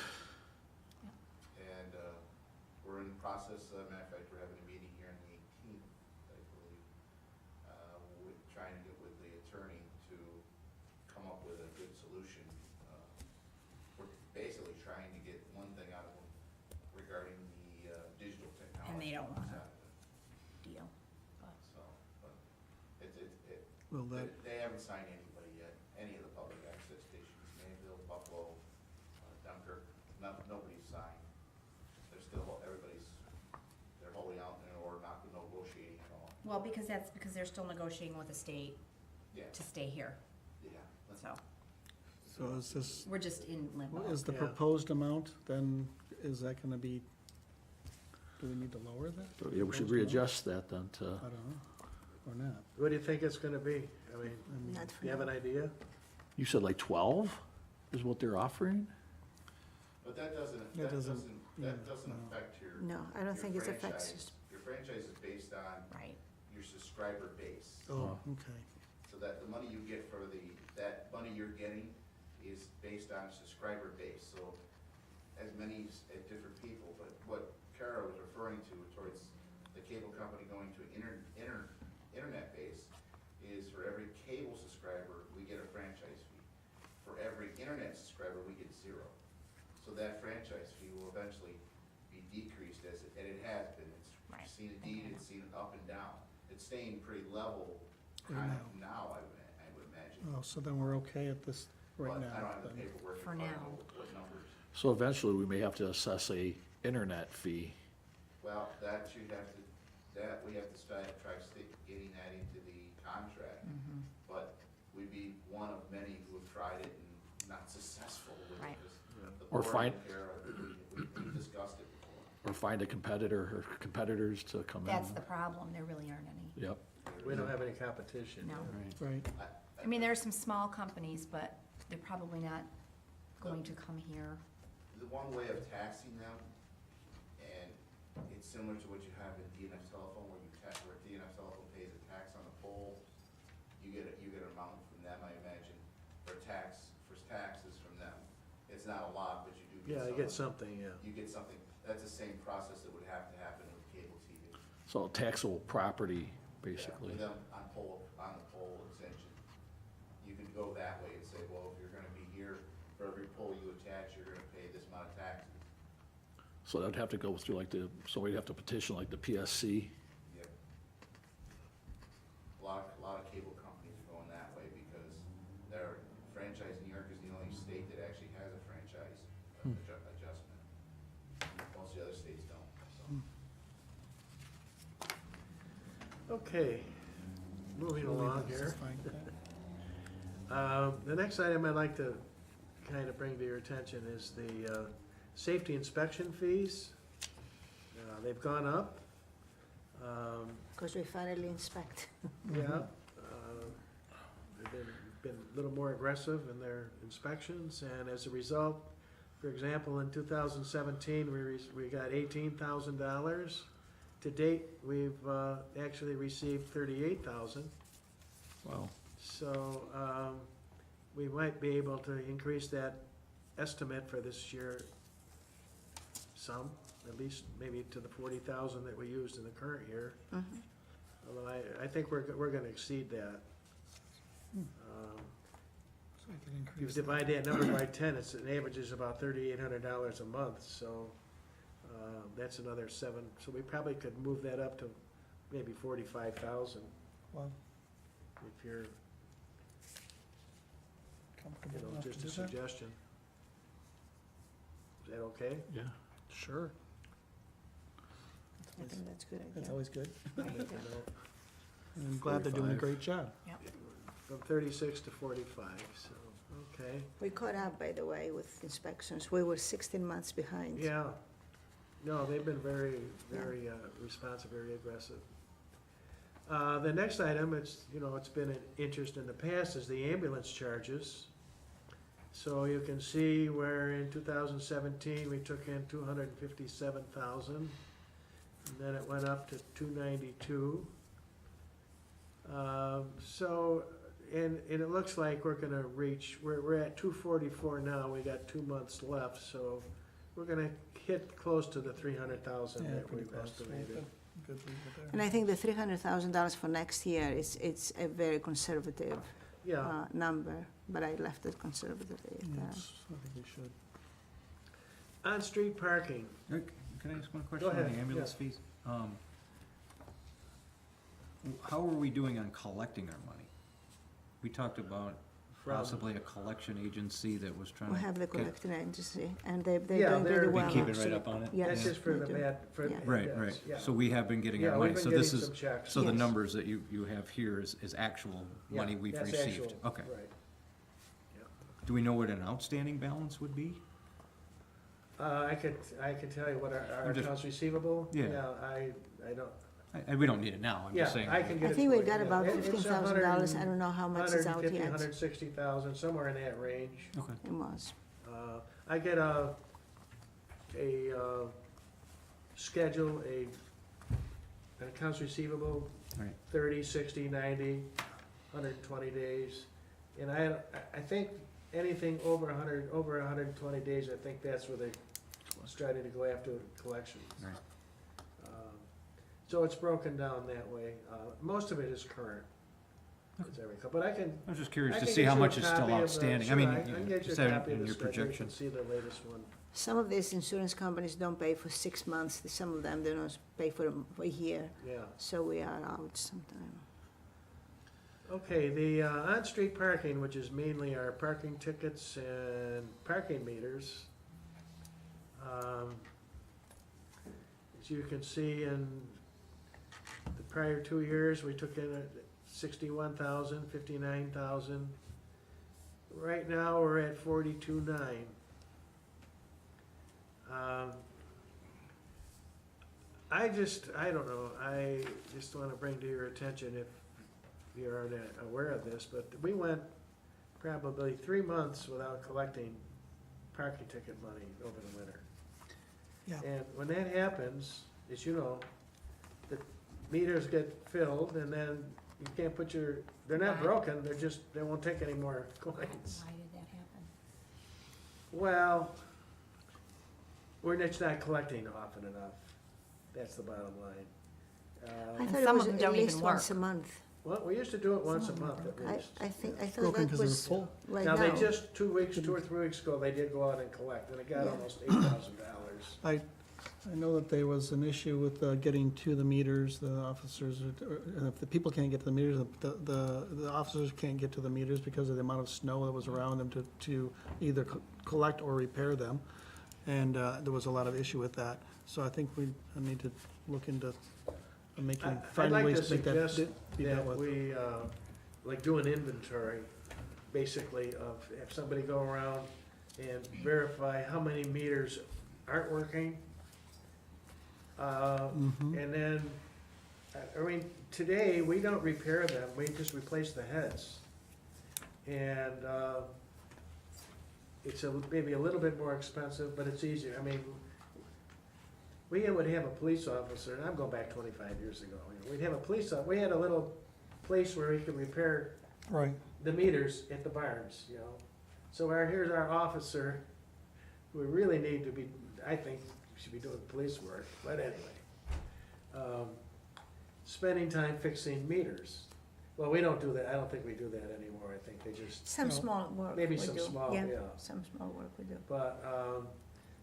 And we're in the process, matter of fact, we're having a meeting here on the 18th, I believe, trying to get with the attorney to come up with a good solution. We're basically trying to get one thing out of them regarding the digital technology. And they don't want side of it. Deal. But So, but will that, they haven't signed anybody yet, any of the public access stations, Mayville, Buffalo, Dunkirk, nobody's signed. They're still, they're holding out or not negotiating at all. Well, because they're still negotiating with the state Yeah, to stay here, yeah. so so is this, we're just in limbo. is the Yeah. proposed amount, then, is that gonna be, do we need to lower that? Yeah, we should readjust that then to, I don't know, or not. What do you think it's gonna be? I mean, I mean, Not for you have an now. idea? you said like 12 is what they're offering? But that doesn't yeah, no. affect your. No, I don't your think it affects franchise. Your franchise is based on Right, your subscriber base. Oh, okay, So that the money you get for that money you're getting is based on subscriber base, so as many as different people, but what Kara was referring to towards the cable company going to internet base is for every cable subscriber, we get a franchise fee. For every internet subscriber, we get 0. So that franchise fee will eventually be decreased and it has been. Right. It's seen a deed, it's seen it up and down. It's staying pretty level Right kind of now, I would imagine. oh, so then we're okay at this right But now, I don't have the then. paperwork in For front of now. me, what numbers. So eventually, we may have to assess a internet fee. Well, we have to getting that into the contract. mhm, But we'd be one of many who have tried it and not successful with Right. this. The Or board find- and Kara, we've discussed it before. Or find a competitor or competitors to come in. that's the problem, there really aren't any, Yep. We don't have any competition. no. Right. Right, I mean, there are some small companies, but they're probably not going to come here. The one way of taxing them, and it's similar to what you have in DNF telephone, where where DNF telephone pays a tax on the pole, you get an amount from them, I imagine, for taxes from them. It's not a lot, but you do get Yeah, some. you get something, yeah. You get something, that's the same process that would have to happen with cable TV. So taxable property, Yeah, basically. with them on the pole extension. You can go that way and say, well, if you're gonna be here, for every pole you attach, you're gonna pay this amount of taxes. So that'd have to go through like so we'd have to petition like the PSC. Yep. A lot of cable companies are going that way because their franchise, New York is the only state that actually has a franchise adjustment. Most of the other states don't, so. Okay, moving along This here. is fine. The next item I'd like to kind of bring to your attention is the safety inspection fees. They've gone up. Because we finally inspect. Yeah. They've been a little more aggressive in their inspections, and as a result, for example, in 2017, we got $18,000. To date, we've actually received $38,000. Wow. So, we might be able to increase that estimate for this year some, at least maybe to the 40,000 that we used in the current year. Mhm. Although I think we're gonna exceed that. So we can If you increase divide that number by 10, an average is about $3,800 a month, so, that's another seven, so we probably could move that up to maybe 45,000, Well, if you're, comfortable enough to just a do that? suggestion. Is that okay? Yeah. Sure. I think that's a good That's idea. always good. You know, I'm glad they're doing a 45. great job. From 36 to 45, so, okay. We caught up, by the way, with inspections. We were 16 months behind. Yeah, no, they've been very, very responsive, very aggressive. The next item, it's been an interest in the past, is the ambulance charges. So you can see where in 2017, we took in 257,000, and then it went up to 292. So, and it looks like we're gonna reach, we're at 244 now, we got 2 months left, so we're gonna hit close to the 300,000 Yeah, that pretty we've close. estimated. Good leave it there. And I think the $300,000 for next year it's a very conservative Yeah, number, but I left it conservative there. Yes, I think we should. on-street parking, Can I ask one question on ahead, the ambulance yeah. fees? How are we doing on collecting our money? We talked about from, possibly a collection agency that was trying We to. have the get- collecting agency, and they're Yeah, doing they're- really Been well. keeping right actually. up on it? Yes, that's just for they the do. for. Yeah. Right, yes, right. yeah. So we have been getting Yeah, our we've money. been So getting this is, some checks. so the Yes. numbers that you have here is actual Yeah, money we've that's received? actual, Okay. Right. Do we know what an outstanding balance would be? I could tell you what our I'm just- accounts receivable, Yeah. I don't, We don't need it now, I'm just yeah, saying. I can get I it think for we you, got yeah. about It's $15,000. I don't know how much is out 150, yet. 160,000, somewhere in that range. Okay. It was. I get a schedule, an accounts receivable, Right. 30, 60, 90, 120 days. And I think anything over 120 days, I think that's where they started to go after collections. Right. So it's broken down that way. Most of it is current. It's every couple, but I can. I was just curious I to can see get how you a much is still copy of the- outstanding. I sure, mean, I can get you just a have copy it of in the your schedule. You can projections. see the latest one. Some of these insurance companies don't pay for 6 months. Some of them, they don't pay for a year. Yeah. So we are out sometime. Okay, the on-street parking, which is mainly our parking tickets and parking meters. As you can see in the prior 2 years, we took in 61,000, 59,000. Right now, we're at 42.9. I don't know, I just wanna bring to your attention, if you aren't aware of this, but we went probably 3 months without collecting parking ticket money over the winter. Yeah. And when that happens, as you know, the meters get filled and then you can't put they're not Right. broken, they won't take any more coins. Why did that happen? Well, we're just not collecting often enough. That's the bottom line. I And thought it some was of them at don't least even once a work. month. Well, we used to do it once a month at least. I thought Broken that 'cause they were was full. right Now, now. they just 2 or 3 weeks ago, they did go out and collect, and it got Yeah. almost $8,000. I know that there was an issue with getting to the meters, the officers, or if the people can't get to the meters, the officers can't get to the meters because of the amount of snow that was around them to either collect or repair them. And there was a lot of issue with that. So I think we need to look into I'd finding like ways to to make that suggest be dealt that with. we, like, do an inventory, basically, of, have somebody go around and verify how many meters aren't working. And then, I mean, today, we don't repair them, we just replace the heads. And, it's maybe a little bit more expensive, but it's easier, I mean, we would have a police officer, and I'm going back 25 years ago, we'd have a we had a little place where he could repair Right. the meters at the barns, So here's our officer, who we really need to be, I think, should be doing police work, but anyway. Spending time fixing meters. Well, we don't do that, I don't think we do that anymore, I think they just, Some No. small work we do. Maybe some small, yeah. Some small work we do. but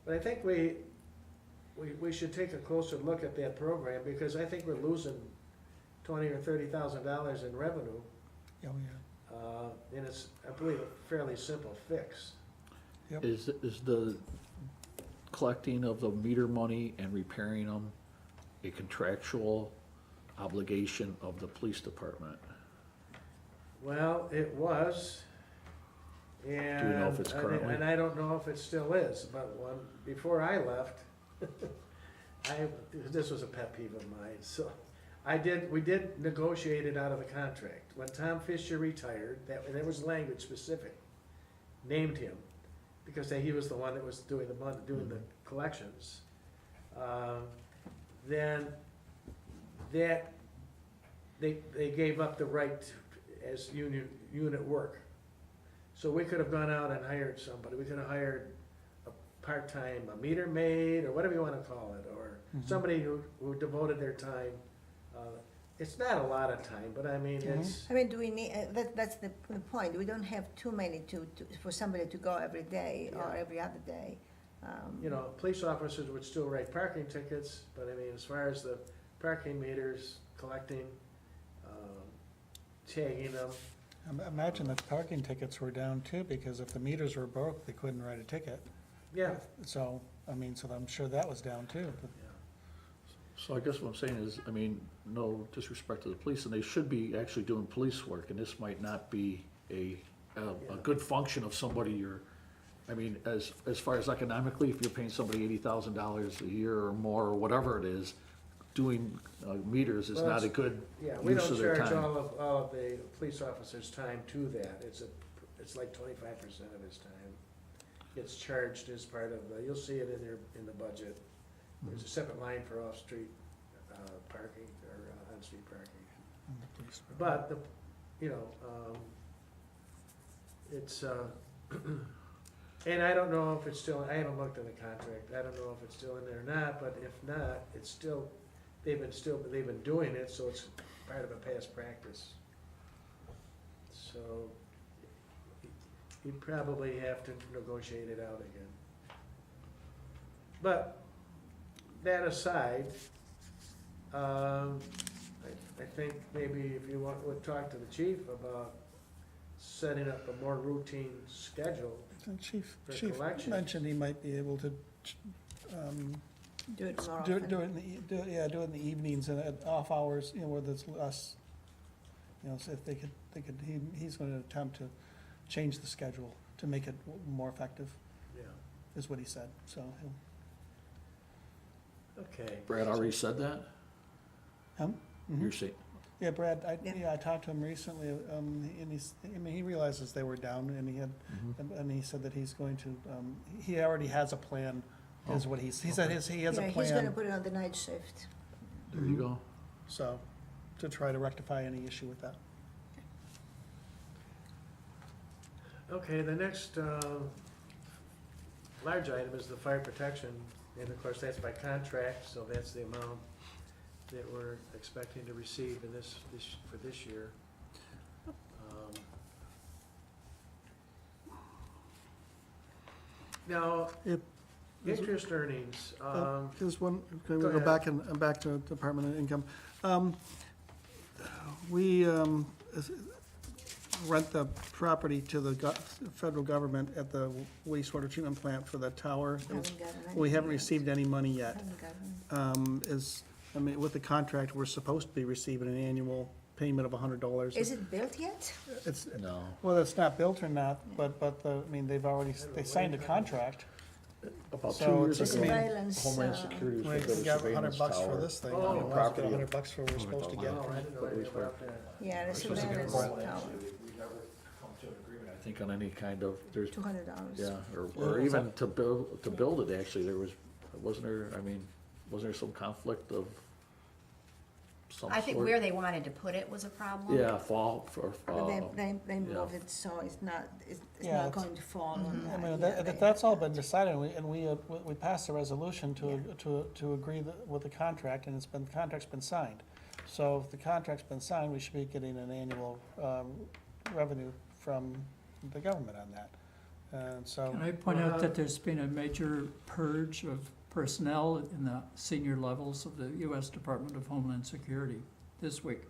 I think we should take a closer look at that program, because I think we're losing $20,000 or $30,000 in revenue. Oh, yeah. And it's, I believe, a fairly simple fix. Is the collecting of the meter money and repairing them a contractual obligation of the police department? Well, it was, and. Do we know if it's currently? And I don't know if it still is, but before I left, this was a pet peeve of mine, so we did negotiate it out of the contract. When Tom Fisher retired, and there was language specific, named him, because he was the one that was doing the money, doing the collections. Then they gave up the right as unit work. So we could have gone out and hired somebody, we could have hired a part-time, a meter maid, or whatever you wanna call it, or somebody who devoted their time. It's not a lot of time, but I mean, it's, I mean, do we need, that's the point, we don't have too many for somebody to go every day or Yeah. every other day. police officers would still write parking tickets, but I mean, as far as the parking meters, collecting, tagging them, Imagine that parking tickets were down too, because if the meters were broke, they couldn't write a ticket. yeah. So, so I'm sure that was down too. But So I guess what I'm saying is, I mean, no disrespect to the police, and they should be actually doing police work, and this might not be a good function of somebody I mean, as far as economically, if you're paying somebody $80,000 a year or more, or whatever it is, doing meters is Well, not a it's- good Yeah, we use don't of their charge time. all of the police officers' time to that, it's like 25% of his time. It's charged as part of, you'll see it in the budget. There's a separate line for off-street parking, or on-street parking. and the police were- But, it's, and I don't know if it's still, I haven't looked at the contract, I don't know if it's still in there or not, but if not, it's still, they've been doing it, so it's part of a past practice. So, you'd probably have to negotiate it out again. But, that aside, I think maybe if you would talk to the chief about setting up a more routine schedule. The Chief For collections. mentioned he might be able to, Do it more do often. it in the evenings and at off hours, where there's less, so if they could, he's gonna attempt to change the schedule to make it more effective, Yeah. is what he said, so Okay. Brad already said that? Mhm. You're saying, Yeah, Brad, Yeah. I talked to him recently, and he realizes they were down, and and he said that he's going to, he already has a plan, is what he said he has a Yeah, he's gonna plan, put it on the night shift. There you go. so, to try to rectify any issue with that. Okay, the next large item is the fire protection, and of course, that's by contract, so that's the amount that we're expecting to receive in for this year. Now, Yep. interest earnings, There's one, can we Go go ahead. back and back to Department of Income? We rent the property to the federal government at the wastewater treatment plant for the tower. Haven't gotten We haven't anything yet. received any money yet. Haven't gotten. With the contract, we're supposed to be receiving an annual payment of $100. Is it built yet? It's, No. whether it's not built or not, but they signed a contract. About So 2 it's years just ago, surveillance, Homeland Security was We to build a got surveillance $100 for tower. this thing. Oh, We're supposed to property get of- $100 for what we're supposed to get. oh, I didn't know anything about that. Yeah, the Supposed to get surveillance more. tower, We never come to an agreement, I think, on any kind of, there's, $200. yeah, or even to build it, actually, wasn't there some conflict of some I think sort? where they wanted to put it was a problem. Yeah, But they moved it, so it's not Yeah, not it's- going to fall on I that. mean, Yeah, that's all been decided, and we passed a resolution to agree with the contract, and the contract's been signed. So if the contract's been signed, we should be getting an annual revenue from the government on that. And so, Can I point out that there's been a major purge of personnel in the senior levels of the U.S. Department of Homeland Security this week?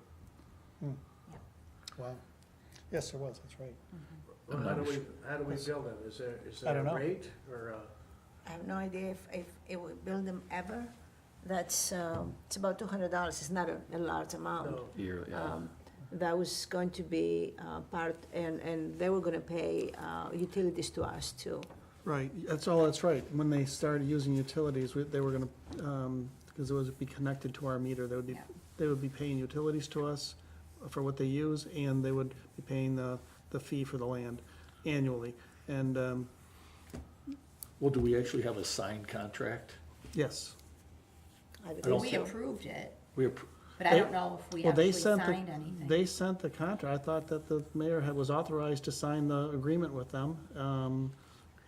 wow, yes, there was, that's right. Well, how do we bill them? Is I there don't a know. rate or I have no idea if it would build them ever. That's, it's about $200, it's not a large amount. no? Year, yeah. That was going to be part, and they were gonna pay utilities to us too. Right, that's right. When they started using utilities, they were gonna, because it would be connected to our meter, Yeah. they would be paying utilities to us for what they use, and they would be paying the fee for the land annually. And, Well, do we actually have a signed contract? yes, I don't believe We so. approved it, We, but I They- don't know if we well, they actually sent signed anything. They sent the contract. I thought that the mayor was authorized to sign the agreement with them,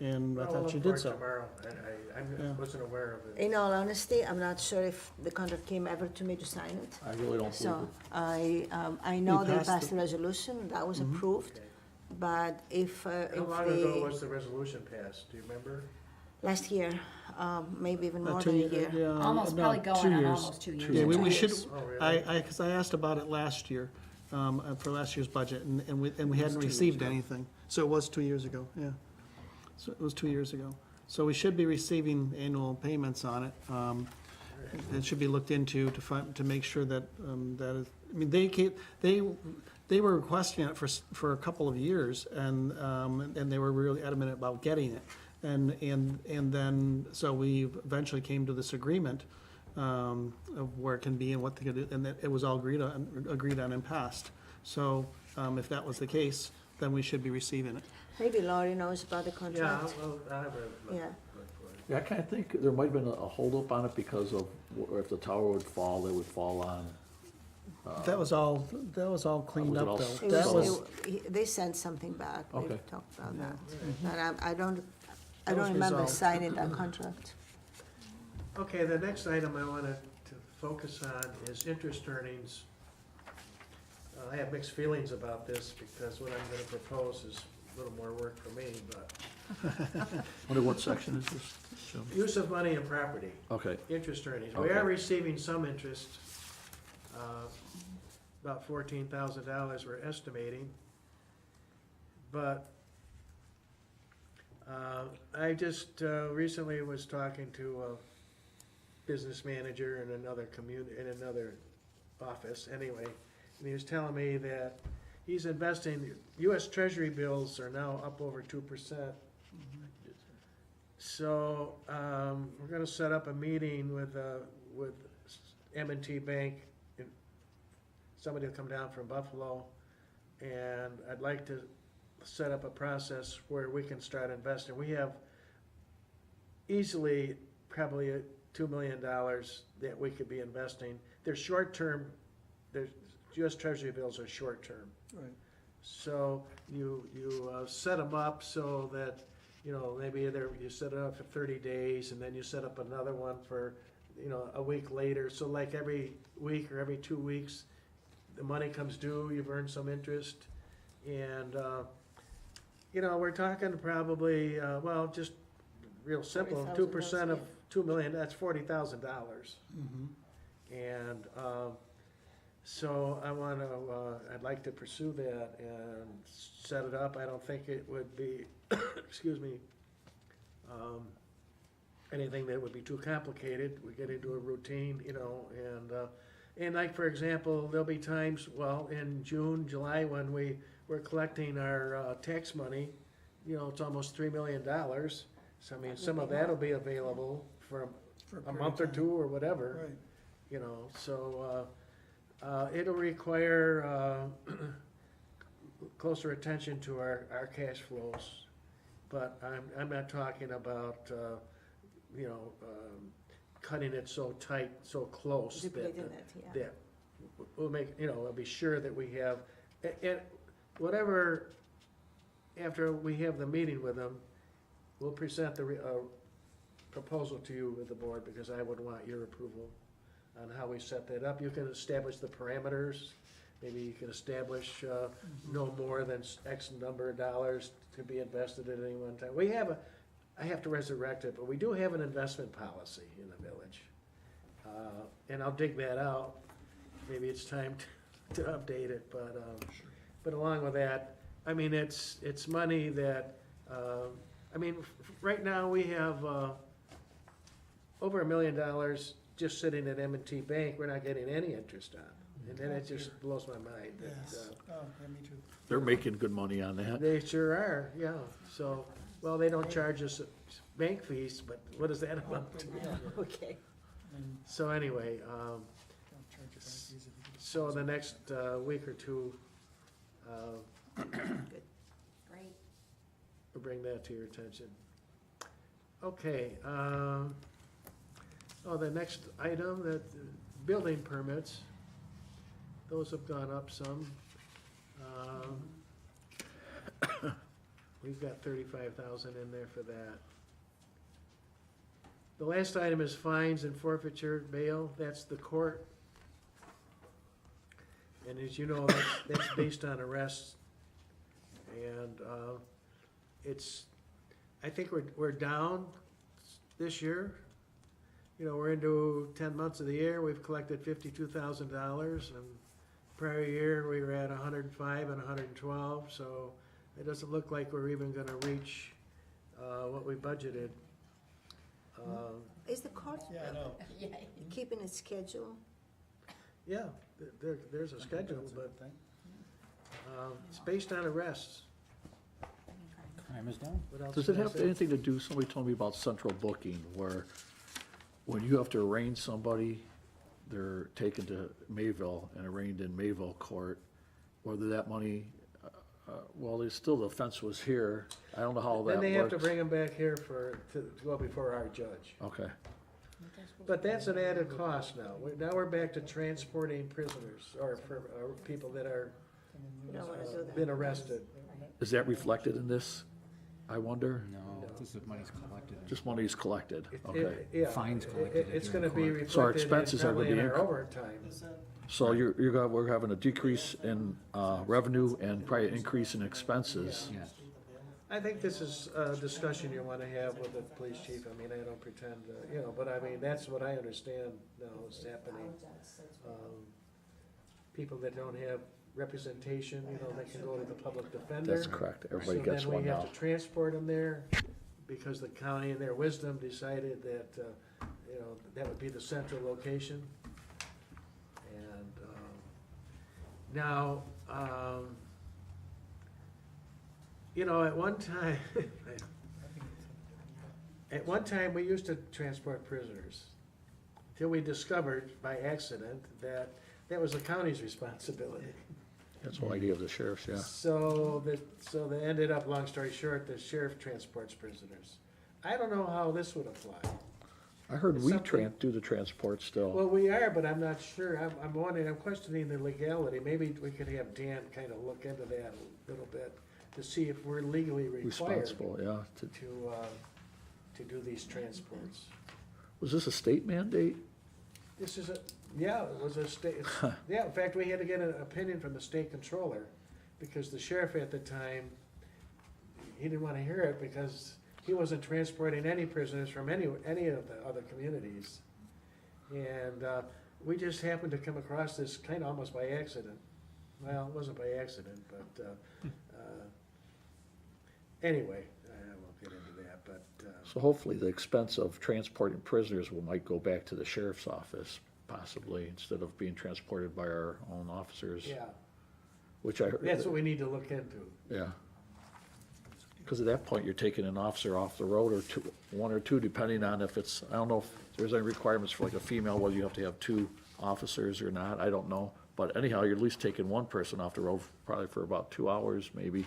and I Well, thought we'll she look for did it so. tomorrow. Yeah. I wasn't aware of it. In all honesty, I'm not sure if the contract came ever to me to sign it. I really don't believe So it. I know they passed passed it. a resolution, that was approved, Okay. but if How long ago was the resolution passed? Do you remember? last year, maybe even more 2 than a years, year. yeah, Almost no, probably 2 going on years. almost 2 years. Yeah, we 2 should, years. Oh, really? because I asked about it last year, for last year's budget, and we hadn't received anything. So it was 2 years ago, yeah. So it was 2 years ago. So we should be receiving annual payments on it. It should be looked into to make sure that, I mean, they were requesting it for a couple of years, and they were really adamant about getting it. And then, so we eventually came to this agreement, of where it can be and what they could do, and that it was all agreed on and passed. So, if that was the case, then we should be receiving it. Maybe Laurie knows about the Yeah, contract. well, I have a. Yeah. Yeah, I kinda think there might have been a holdup on it because of, if the tower would fall, it would fall on, That was all cleaned Was it up, all though. It That was, was, they sent something back, we Okay. talked about that. But I don't That was remember resolved. signing that contract. Okay, the next item I wanted to focus on is interest earnings. I have mixed feelings about this because what I'm gonna propose is a little more work for me, but wonder what section is this, Jim? use of money and property, Okay, interest earnings. We Okay. are receiving some interest, about $14,000 we're estimating. But I just recently was talking to a business manager in another in another office, anyway, and he was telling me that he's investing, US Treasury bills are now up over 2%. So, we're gonna set up a meeting with M&T Bank somebody will come down from Buffalo, and I'd like to set up a process where we can start investing. We have easily probably $2 million that we could be investing. They're short-term, there's, US Treasury bills are short-term. Right. So you set them up so that, maybe you set it up for 30 days, and then you set up another one for, a week later. So like every week or every 2 weeks, the money comes due, you've earned some interest. And, we're talking probably, just real simple, 2% of 2 million, that's $40,000. And, so I'd like to pursue that and set it up. I don't think it would be, excuse me, anything that would be too complicated. We get into a routine, and like, for example, there'll be times, in June, July, when we're collecting our tax money, it's almost $3 million. So, I mean, some of that'll be available for a month or two or whatever, Right. So, it'll require closer attention to our cash flows, but I'm not talking about, cutting it so tight, so close Duplicating that, it, yeah. that we'll make, we'll be sure that we have, and whatever, after we have the meeting with them, we'll present the proposal to you with the board, because I would want your approval on how we set that up. You can establish the parameters. Maybe you can establish no more than X number of dollars to be invested at any one time. I have to resurrect it, but we do have an investment policy in the village. And I'll dig that out. Maybe it's time to update it, but along with that, I mean, it's money that, right now we have over $1 million just sitting at M&T Bank, we're not getting any interest on. And then it just blows my mind. that, Yes. Oh, yeah, me too. They're making good money on that. They sure are, yeah. So, they don't charge us bank fees, but what does that amount to? Okay. And So anyway, don't charge your bank fees if you get- so the next week or two, Great. we'll bring that to your attention. Okay, the next item, that building permits, those have gone up some. We've got 35,000 in there for that. The last item is fines and forfeiture bail, that's the court. And as you know, that's based on arrests. And I think we're down this year. We're into 10 months of the year, we've collected $52,000, and prior year, we were at 105 and 112, so it doesn't look like we're even gonna reach what we budgeted. Is the court Yeah, I know. Yeah. keeping its schedule? Yeah, there's a schedule, That's a but good thing. it's based on arrests. Crime is down. What else Does can it I have say? anything to do, somebody told me about central booking, where when you have to arraign somebody, they're taken to Mayville and arraigned in Mayville court, whether that money, there's still, the offense was here, I don't know how that works. Then they have to bring them back here to go before our judge. Okay, But that's an added cost now. Now we're back to transporting prisoners, or people that are You don't wanna do that. been arrested. is that reflected in this, I wonder? No, this is money's collected. Just money's collected, okay. Yeah, Fines collected It's during gonna be court. So our reflected expenses are gonna probably be in our inc- overtime. Is that, So we're having a decrease in revenue and probably an increase in expenses. Yes. I think this is a discussion you wanna have with the police chief. I mean, I don't pretend, but I mean, that's what I understand now is happening. People that don't have representation, they can go to the public defender. That's correct, everybody gets one So then we now. have to transport them there, because the county in their wisdom decided that, that would be the central location. And, now, at one time, we used to transport prisoners, till we discovered by accident that that was the county's responsibility. That's the idea of the sheriff's, yeah. So they ended up, long story short, the sheriff transports prisoners. I don't know how this would apply. I heard we Something- do the transport still. Well, we are, but I'm not sure. I'm wondering, I'm questioning the legality. Maybe we could have Dan kind of look into that a little bit to see if we're legally required Responsible, yeah. to do these transports. Was this a state mandate? This is yeah, it was a state, yeah, in fact, we had to get an opinion from the state controller, because the sheriff at the time, he didn't wanna hear it, because he wasn't transporting any prisoners from any of the other communities. And, we just happened to come across this kinda almost by accident. Well, it wasn't by accident, but, anyway, I won't get into that, but, So hopefully the expense of transporting prisoners might go back to the sheriff's office, possibly, instead of being transported by our own officers, yeah, which I heard. that's what we need to look into. Yeah. Because at that point, you're taking an officer off the road, or two, one or two, depending on if it's, I don't know if there's any requirements for like a female, whether you have to have two officers or not, I don't know. But anyhow, you're at least taking one person off the road probably for about 2 hours, maybe.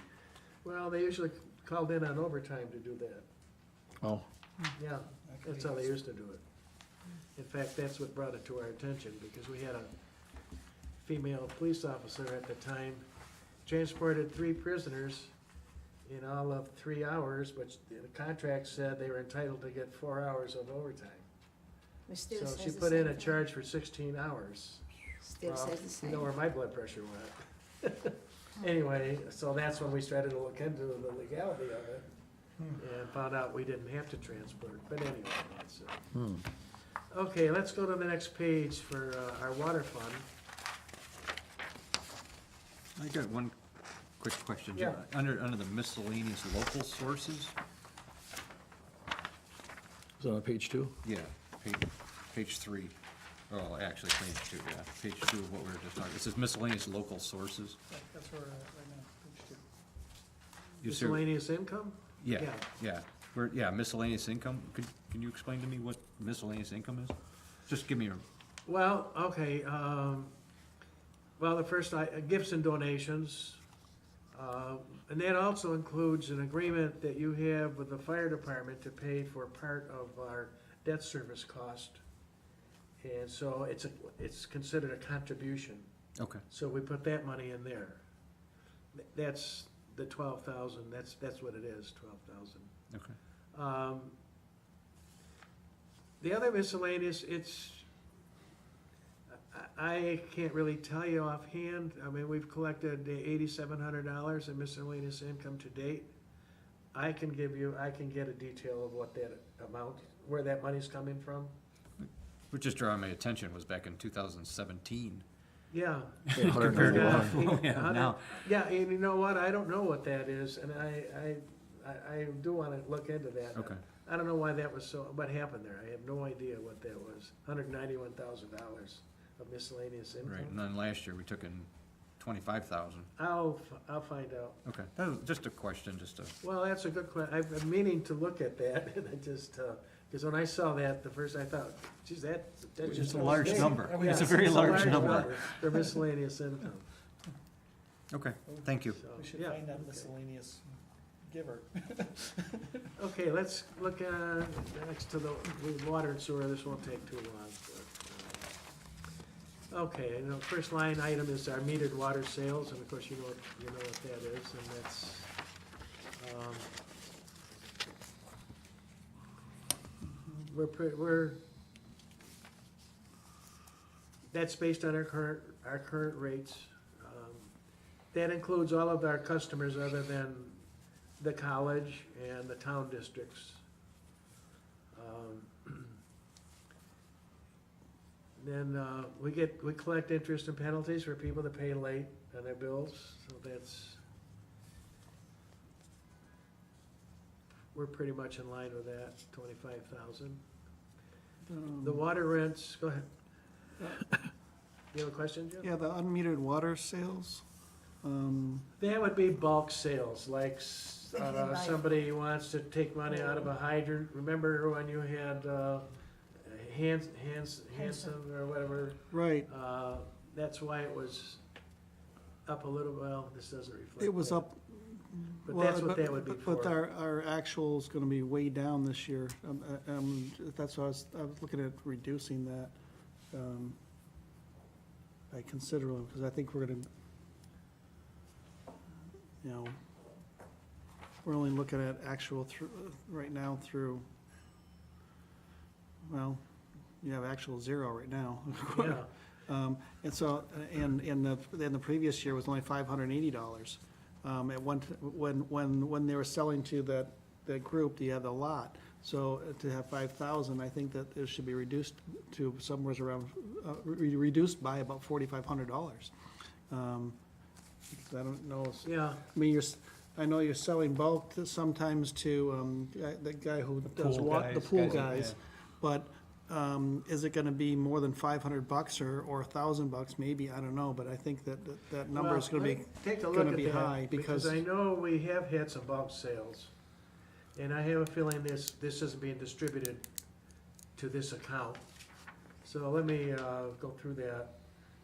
Well, they usually called in on overtime to do that. Oh, Yeah, that's how they used to do it. In fact, that's what brought it to our attention, because we had a female police officer at the time, transported 3 prisoners in all of 3 hours, but the contract said they were entitled to get 4 hours of overtime. It still So says she the put same in a thing. charge for 16 hours. Still Well, says the you know same. where my blood pressure went. Anyway, so that's when we started to look into the legality of it, and found out we didn't have to transport, but anyway, that's it. Okay, let's go to the next page for our water fund. I got one quick question. Yeah. Under the miscellaneous local sources, is it on page 2? yeah, page 3. Oh, actually, page 2, yeah, page 2 of what we were just talking. It says miscellaneous local sources. That's where, right now, page 2. You see- Miscellaneous income? Yeah, Yeah. yeah, miscellaneous income. Can you explain to me what miscellaneous income is? Just give me a, Well, okay, well, the first, gifts and donations. And that also includes an agreement that you have with the fire department to pay for part of our debt service cost. And so it's considered a contribution. okay, So we put that money in there. That's the 12,000, that's what it is, 12,000. okay. The other miscellaneous, I can't really tell you offhand. I mean, we've collected $8,700 in miscellaneous income to date. I can get a detail of what that amount, where that money's coming from. What just drew my attention was back in 2017. Yeah. Compared to Yeah, what we have now. Yeah, and you know what, I don't know what that is, and I do wanna look into that. Okay. I don't know why that was so, what happened there, I have no idea what that was, $191,000 of miscellaneous Right, and income. then last year, we took in 25,000. I'll find out. Okay, that was just a question, just to, Well, that's a good question, I've been meaning to look at that, and I just, cause when I saw that, the first I thought, geez, that's just. it's a large big. number. Yeah, It's a very large number. For miscellaneous income, Okay, thank you. so, We should yeah. find that miscellaneous giver. Okay, let's look at, next to the water and sewer, this won't take too long. Okay, you know, first line item is our metered water sales, and of course, you know what that is, and that's, that's based on our current rates. That includes all of our customers other than the college and the town districts. Then we collect interest and penalties for people that pay late on their bills, so we're pretty much in line with that, 25,000. The water rents, go ahead. You have a question, Jim? Yeah, the unmetered water sales, That would be bulk sales, like They can buy- somebody wants to take money out of a hydrant. Remember when you had Hanson or whatever? right, that's why it was up a little, well, this doesn't reflect. It was that. up. But well, that's what that would be But for. our actual's gonna be way down this year. That's why I was looking at reducing that, by considerably, because I think we're gonna, you know, we're only looking at actual through, right now through, well, you have actual zero right now. Yeah, And so, and the previous year was only $580. At one, when they were selling to that group, you had a lot. So to have 5,000, I think that it should be reduced to somewhere around, reduced by about $4,500. I don't know, yeah, I mean, I know you're selling bulk sometimes to, the guy who does the pool guys. But, is it gonna be more than $500 or $1,000 maybe? I don't know, but I think that number is Well, gonna be, take a look gonna at be that, high because- I know we have had some bulk sales. And I have a feeling this isn't being distributed to this account. So let me, go through that.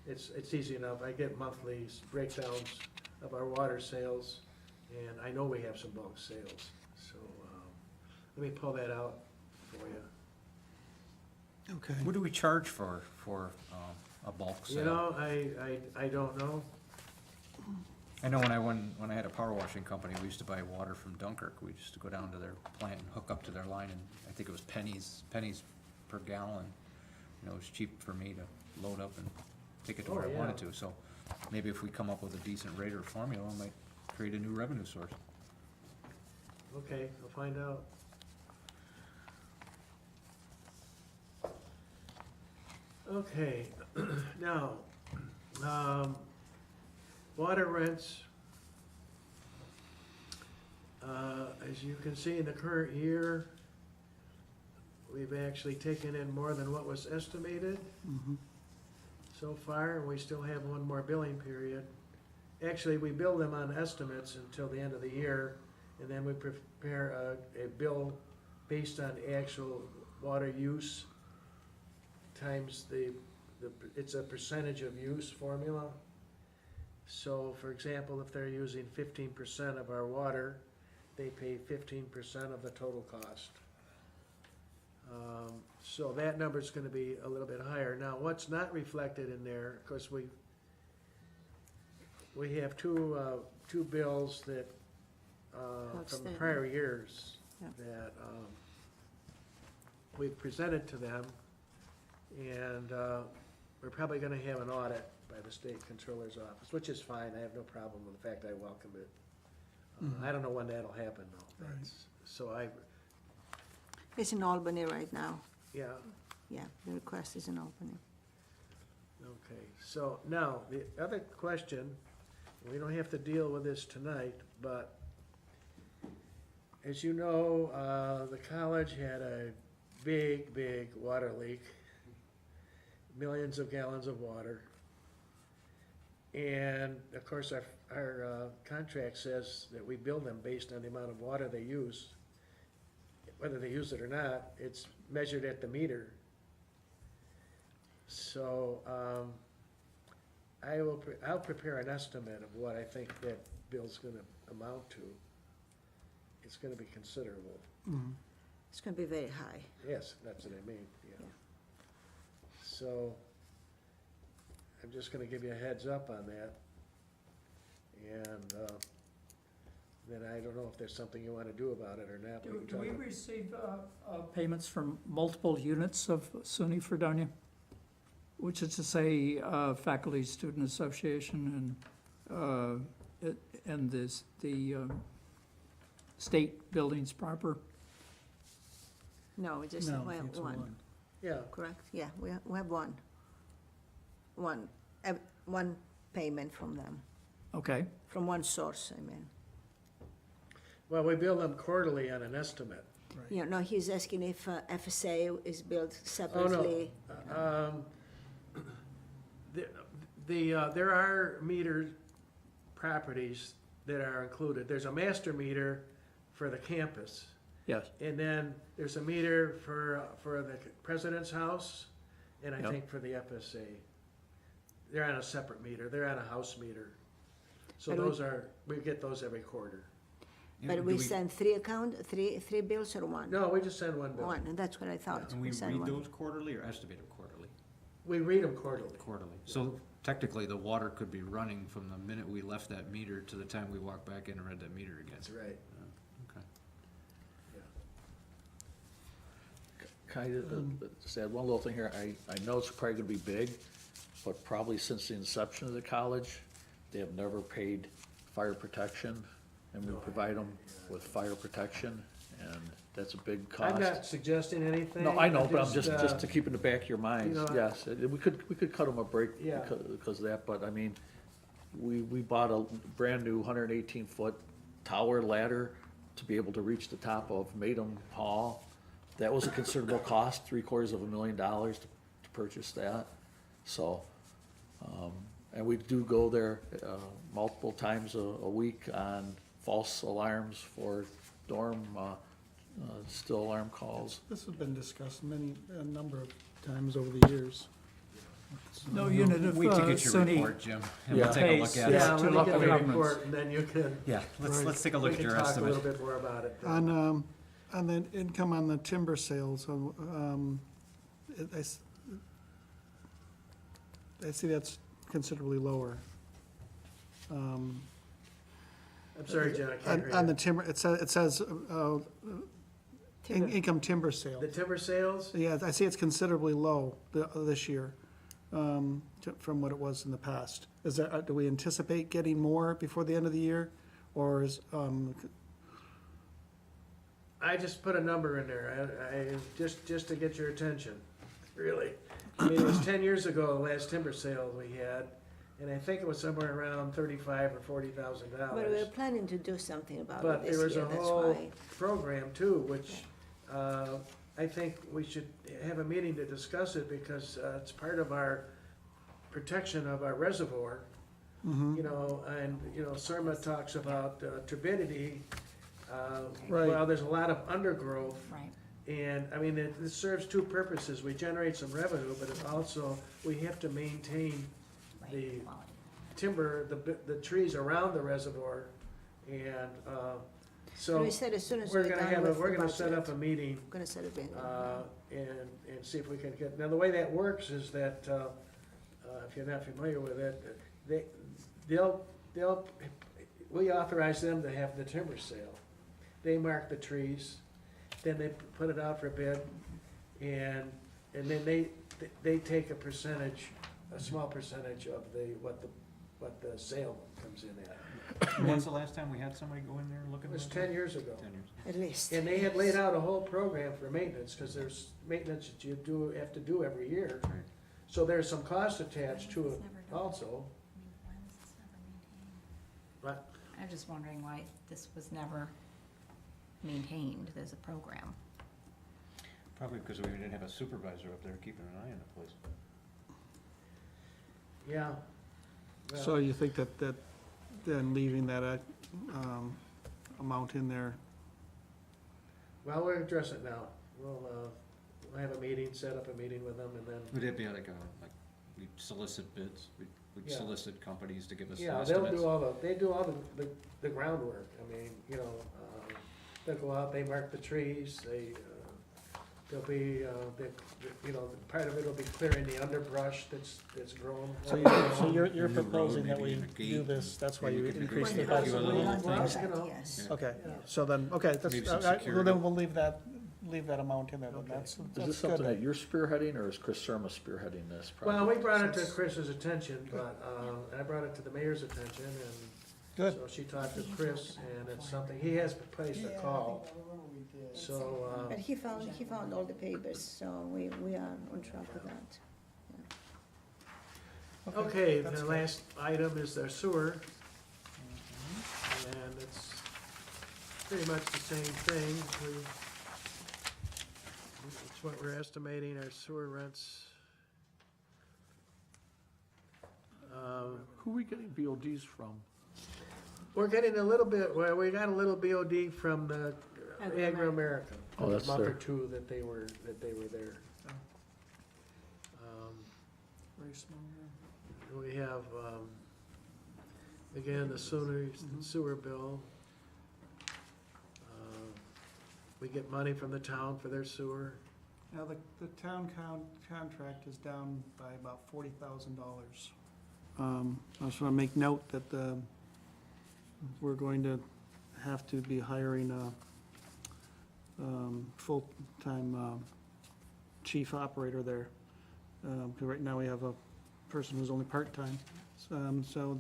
It's easy enough. I get monthly breakdowns of our water sales, and I know we have some bulk sales. So, let me pull that out for you. okay. What do we charge for, a bulk sale? You know, I don't know. I know when I had a power washing company, we used to buy water from Dunkirk. We used to go down to their plant and hook up to their line, and I think it was pennies per gallon. You know, it was cheap for me to load up and take it to where I Oh, yeah. wanted to. So maybe if we come up with a decent rate or formula, it might create a new revenue source. Okay, I'll find out. Okay, now, water rents. As you can see in the current year, we've actually taken in more than what was estimated Mhm. so far, and we still have one more billing period. Actually, we bill them on estimates until the end of the year, and then we prepare a bill based on actual water use times it's a percentage of use formula. So, for example, if they're using 15% of our water, they pay 15% of the total cost. So that number's gonna be a little bit higher. Now, what's not reflected in there, of course, we have two bills that, from Outstanding. prior years Yeah. that, we've presented to them, and, we're probably gonna have an audit by the state controller's office, which is fine, I have no problem with the fact, I welcome it. I don't know when that'll happen though. Right. So It's in Albany right now. yeah, Yeah, the request is in Albany. okay. So now, the other question, we don't have to deal with this tonight, but as you know, the college had a big water leak, millions of gallons of water. And of course, our contract says that we bill them based on the amount of water they use. Whether they use it or not, it's measured at the meter. So, I'll prepare an estimate of what I think that bill's gonna amount to. It's gonna be considerable. Mhm. It's gonna be very high. Yes, that's what I mean, yeah. Yeah. So, I'm just gonna give you a heads up on that. And, then I don't know if there's something you wanna do about it or not. Do can do we talk- receive payments from multiple units of SUNY Fredonia? Which is to say, Faculty Student Association and the state buildings proper? No, we just No, we have it's one, one. Yeah, correct? Yeah, we have one. One payment from them, Okay, from one source, I mean. well, we bill them quarterly on an estimate. You know, he's asking if FSA is billed Oh, separately. no. There are meter properties that are included. There's a master meter for the campus, yes, and then there's a meter for the president's house, and I Yep. think for the FSA. they're on a separate meter, they're on a house meter. So But those are, we get those every quarter. But Do we send three bills or one? No, we just send one bill. One, and that's what I thought. And we send read one. those quarterly or estimate them quarterly? We read them quarterly. Quarterly. So technically, the water could be running from the minute we left that meter to the time we walk back in and read that meter again. That's right. Okay. Can I just add one little thing here? I know it's probably gonna be big, but probably since the inception of the college, they have never paid fire protection, and we provide them with fire protection, and that's a big cost. I'm not suggesting anything. No, I know, but I'm just uh, to keep in the back of your minds, you know, yes. We could cut them a break Yeah. because of that, but I mean, we bought a brand-new 118-foot tower ladder to be able to reach the top of Maidum Hall. That was a considerable cost, $750,000 to purchase that. So, and we do go there multiple times a week on false alarms for dorm, still alarm calls. This has been discussed a number of times over the years. No unit of Wait to get your SUNY report, Jim, and we'll Yeah. take a look pays, at it. Yeah, to let me local get the governments. report, and then you can. Yeah, let's take a look at your We can estimate. talk a little bit more about it. On the income on the timber sales, I see that's considerably lower. I'm sorry, Jen, I can't hear On the you. timber, it says, Timber. income timber sale. The timber sales, Yeah, I see it's considerably low this year, from what it was in the past. Is that, do we anticipate getting more before the end of the year? Or is, I just put a number in there, just to get your attention, really. I mean, it was 10 years ago, the last timber sale we had, and I think it was somewhere around $35,000 or $40,000. But we're planning to do something about it But this there was year, a that's whole why. program too, which I think we should have a meeting to discuss it because it's part of our protection of our reservoir. You know, and, you know, CERMA talks about turbidity. Right. Well, there's a lot of undergrowth. Right. And, I mean, it serves two purposes. We generate some revenue, but it also, we have to maintain Right, the quality. timber, the trees around the reservoir. And so We said as soon as we're we're gonna done have, with we're the gonna set up budget. a meeting We're gonna set up and see if we can get, now the way that works is that, if you're not familiar with it, we authorize them to have the timber sale. They mark the trees, then they put it out for bid, and then they take a percentage, a small percentage of what the sale comes in at. When's the last time we had somebody go in there and look It at was those? 10 years ago. 10 years. at least. And they had laid out a whole program for maintenance, because there's maintenance that you have to do every year. Right. So there's some cost attached to it also. I mean, why was this never maintained? But I'm just wondering why this was never maintained as a program. Probably because we didn't have a supervisor up there keeping an eye on the place. yeah. Well, so you think that then leaving that, amount in there? Well, we'll address it now. We'll have a meeting, set up a meeting with them, and then, Would it be like we solicit bids? We'd Yeah. solicit companies to give us yeah, estimates? they do all the groundwork. I mean, you know, they'll go out, they mark the trees, they'll be, you know, part of it'll be clearing the underbrush that's grown. So you're New road, proposing that maybe we even a do gate. this, that's why Maybe you we could increase the negotiate a few budget? other little Well, things. you know, Yes. Yeah. Okay, Yeah. so then, okay, that's, Maybe some well, security. then we'll leave that amount in there, then Okay. that's Is this good. something that you're spearheading, or is Chris Serma spearheading this project? Well, we brought it to Chris's attention, but I brought it to the mayor's attention, and Good. so she talked to Chris, and it's something, he has placed a call, so, But he found all the papers, so we are on track with that. okay, the last item is their sewer. And it's pretty much the same thing. It's what we're estimating our sewer rents. Who are we getting BODs from? We're getting a little bit, well, we got a little BOD from the Agro-America. Oh, that's A month or their- two that they were there. Very small, yeah. we have, again, the sewer bill. We get money from the town for their sewer. Now, the town contract is down by about $40,000. I just want to make note that we're going to have to be hiring a full-time chief operator there. Because right now we have a person who's only part-time. So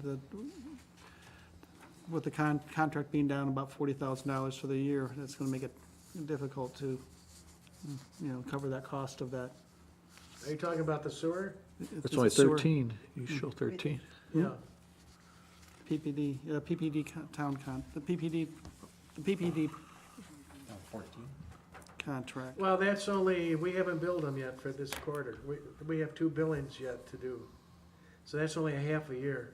with the contract being down about $40,000 for the year, that's going to make it difficult to, cover that cost of that. Are you talking about the sewer? It's only sewer. 13, you show 13. Yeah. PPD, the PPD 14. contract. Well, that's only, we haven't billed them yet for this quarter. We have 2 billings yet to do. So that's only a half a year.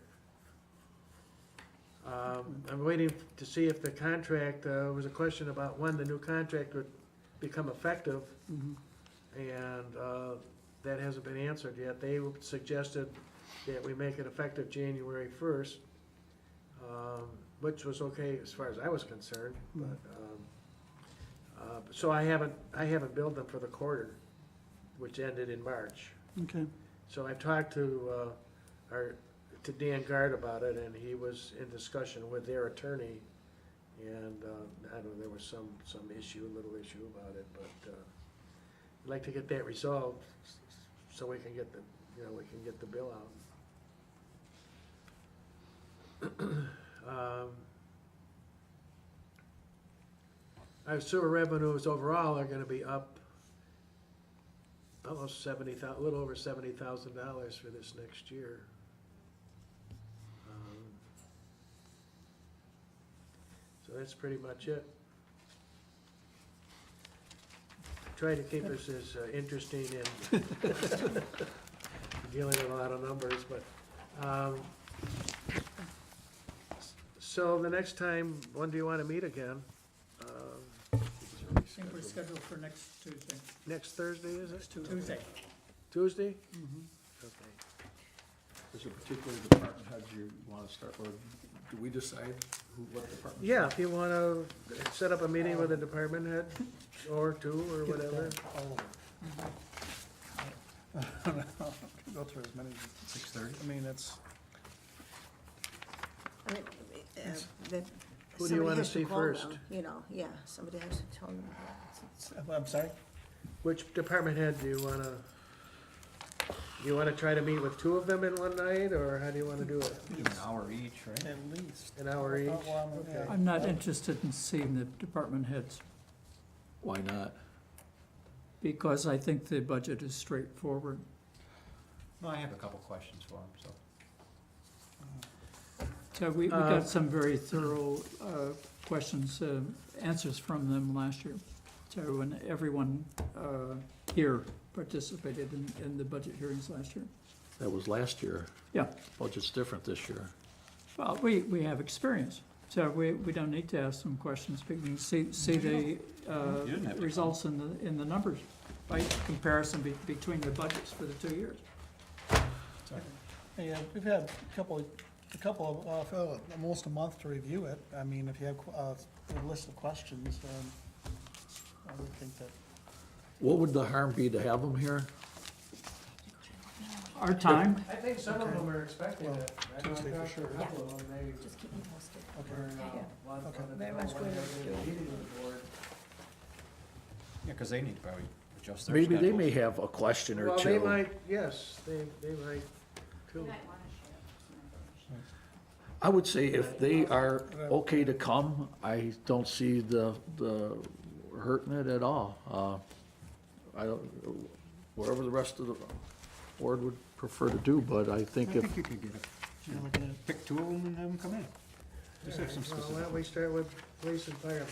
I'm waiting to see if the contract, was a question about when the new contract would become effective. Mhm. And that hasn't been answered yet. They suggested that we make it effective January 1st, which was okay as far as I was concerned, but, so I haven't billed them for the quarter, which ended in March. Okay. So I talked to Dan Gard about it, and he was in discussion with their attorney, and, I don't know, there was some little issue about it, but, I'd like to get that resolved, so we can get the bill out. Our sewer revenues overall are gonna be up almost a little over $70,000 for this next year. So that's pretty much it. Try to keep us as interesting and dealing with a lot of numbers, but, so the next time, when do you wanna meet again? I think we're scheduled for next Tuesday. Next Thursday, is it? Tuesday. Tuesday? Mm-hmm. Okay. Is there particular department heads you want to start, or do we decide what department? Yeah, if you wanna set up a meeting with a department head, or 2, or whatever. Go through as many, 6:30? I mean, it's, I mean, that Who do you somebody wanna has to see call first? them, yeah, somebody has to tell them. I'm sorry? Which department head do you wanna try to meet with 2 of them in one night, or how do you wanna do it? An hour each, right? At least. An hour each? Okay. I'm not interested in seeing the department heads, Why not? because I think the budget is straightforward. No, I have a couple questions for him, so. So we got some very thorough questions, answers from them last year. So when everyone here participated in the budget hearings last year. That was last year. Yeah, Budget's different this year. well, we have experience, so we don't need to ask some questions. We can see the didn't have to. results in the numbers, by comparison between the budgets for the 2 years. Yeah, we've had a couple of, almost a month to review it. I mean, if you have a list of questions, I would think that. What would the harm be to have them here? Our time, I think some of them are expecting it. I know Tuesday for I've talked to a sure. couple of them, they Just keep me posted. were, wanted to Very know much when good. they were meeting with the board. Yeah, because they need to probably adjust their Maybe they schedules. may have a question or Well, they two. might, yes, they might too. I would say if they are okay to come, I don't see the hurting it at all. I don't, whatever the rest of the board would prefer to do, but I think if, you could get pick 2 of them and have them come in. Just have some Well, why specific. don't we start with police and firemen?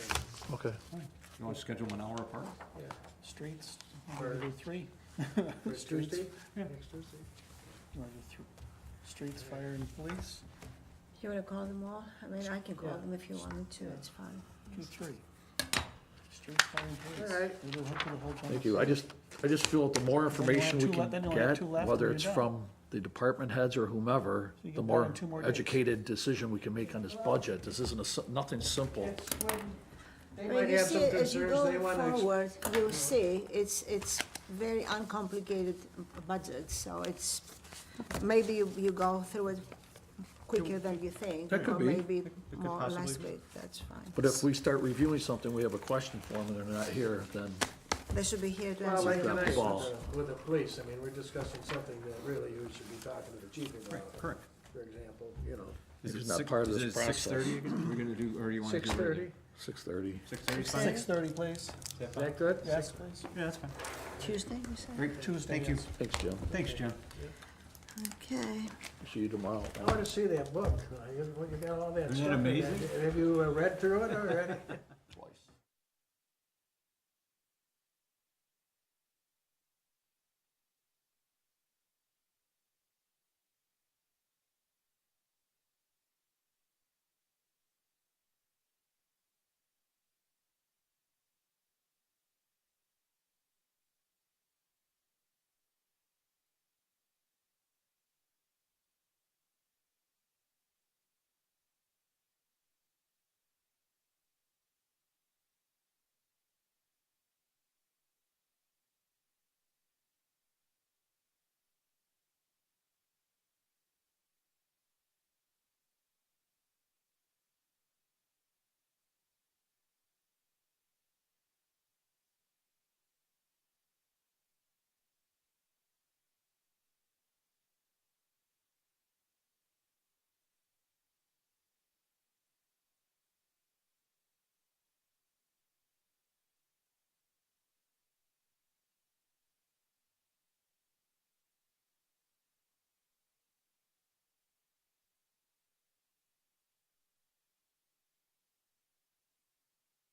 okay. You want to schedule them an hour apart? Yeah. Streets, or do 3. For Tuesday? Yeah. Next Tuesday? Or do streets, fire, and police, You wanna call them all? I mean, I can call Yeah. them if you want me to, it's fine. do 3. Streets, fire, and police. All right. We'll do the whole bunch. Thank you. I just feel that the more information we two can left, then you only have get, 2 left whether and it's you're from the department heads or whomever, you the get more that in 2 more days. educated decision we can make on this budget. This isn't nothing simple. They Well, might you have see, some as you concerns, they go wanna. forward, you'll see, it's very uncomplicated budget, so it's, maybe you go through it quicker than you think. That could or be. maybe could more or less possibly be. quick, that's fine. But if we start reviewing something, we have a question for them and they're not here, then They should be here to Well, answer. like drop the tonight ball. with the police, I mean, we're discussing something that really you should be talking to the chief about. Correct. For example, you know, Is He's it not six- part of is this it 6:30 process. again? We're gonna do, or do you wanna do? 6:30, 6:30. 6:30 is fine? 6:30, please. Is that is fine? that good? Yes, please. Yeah, that's fine. Tuesday, you said? Great, Tuesday, thank you. yes. Thanks, Jim. Thanks, Jim. Okay. See you tomorrow. I wanna see that book, you got all that Isn't stuff. it in there. amazing? Have you read through it already?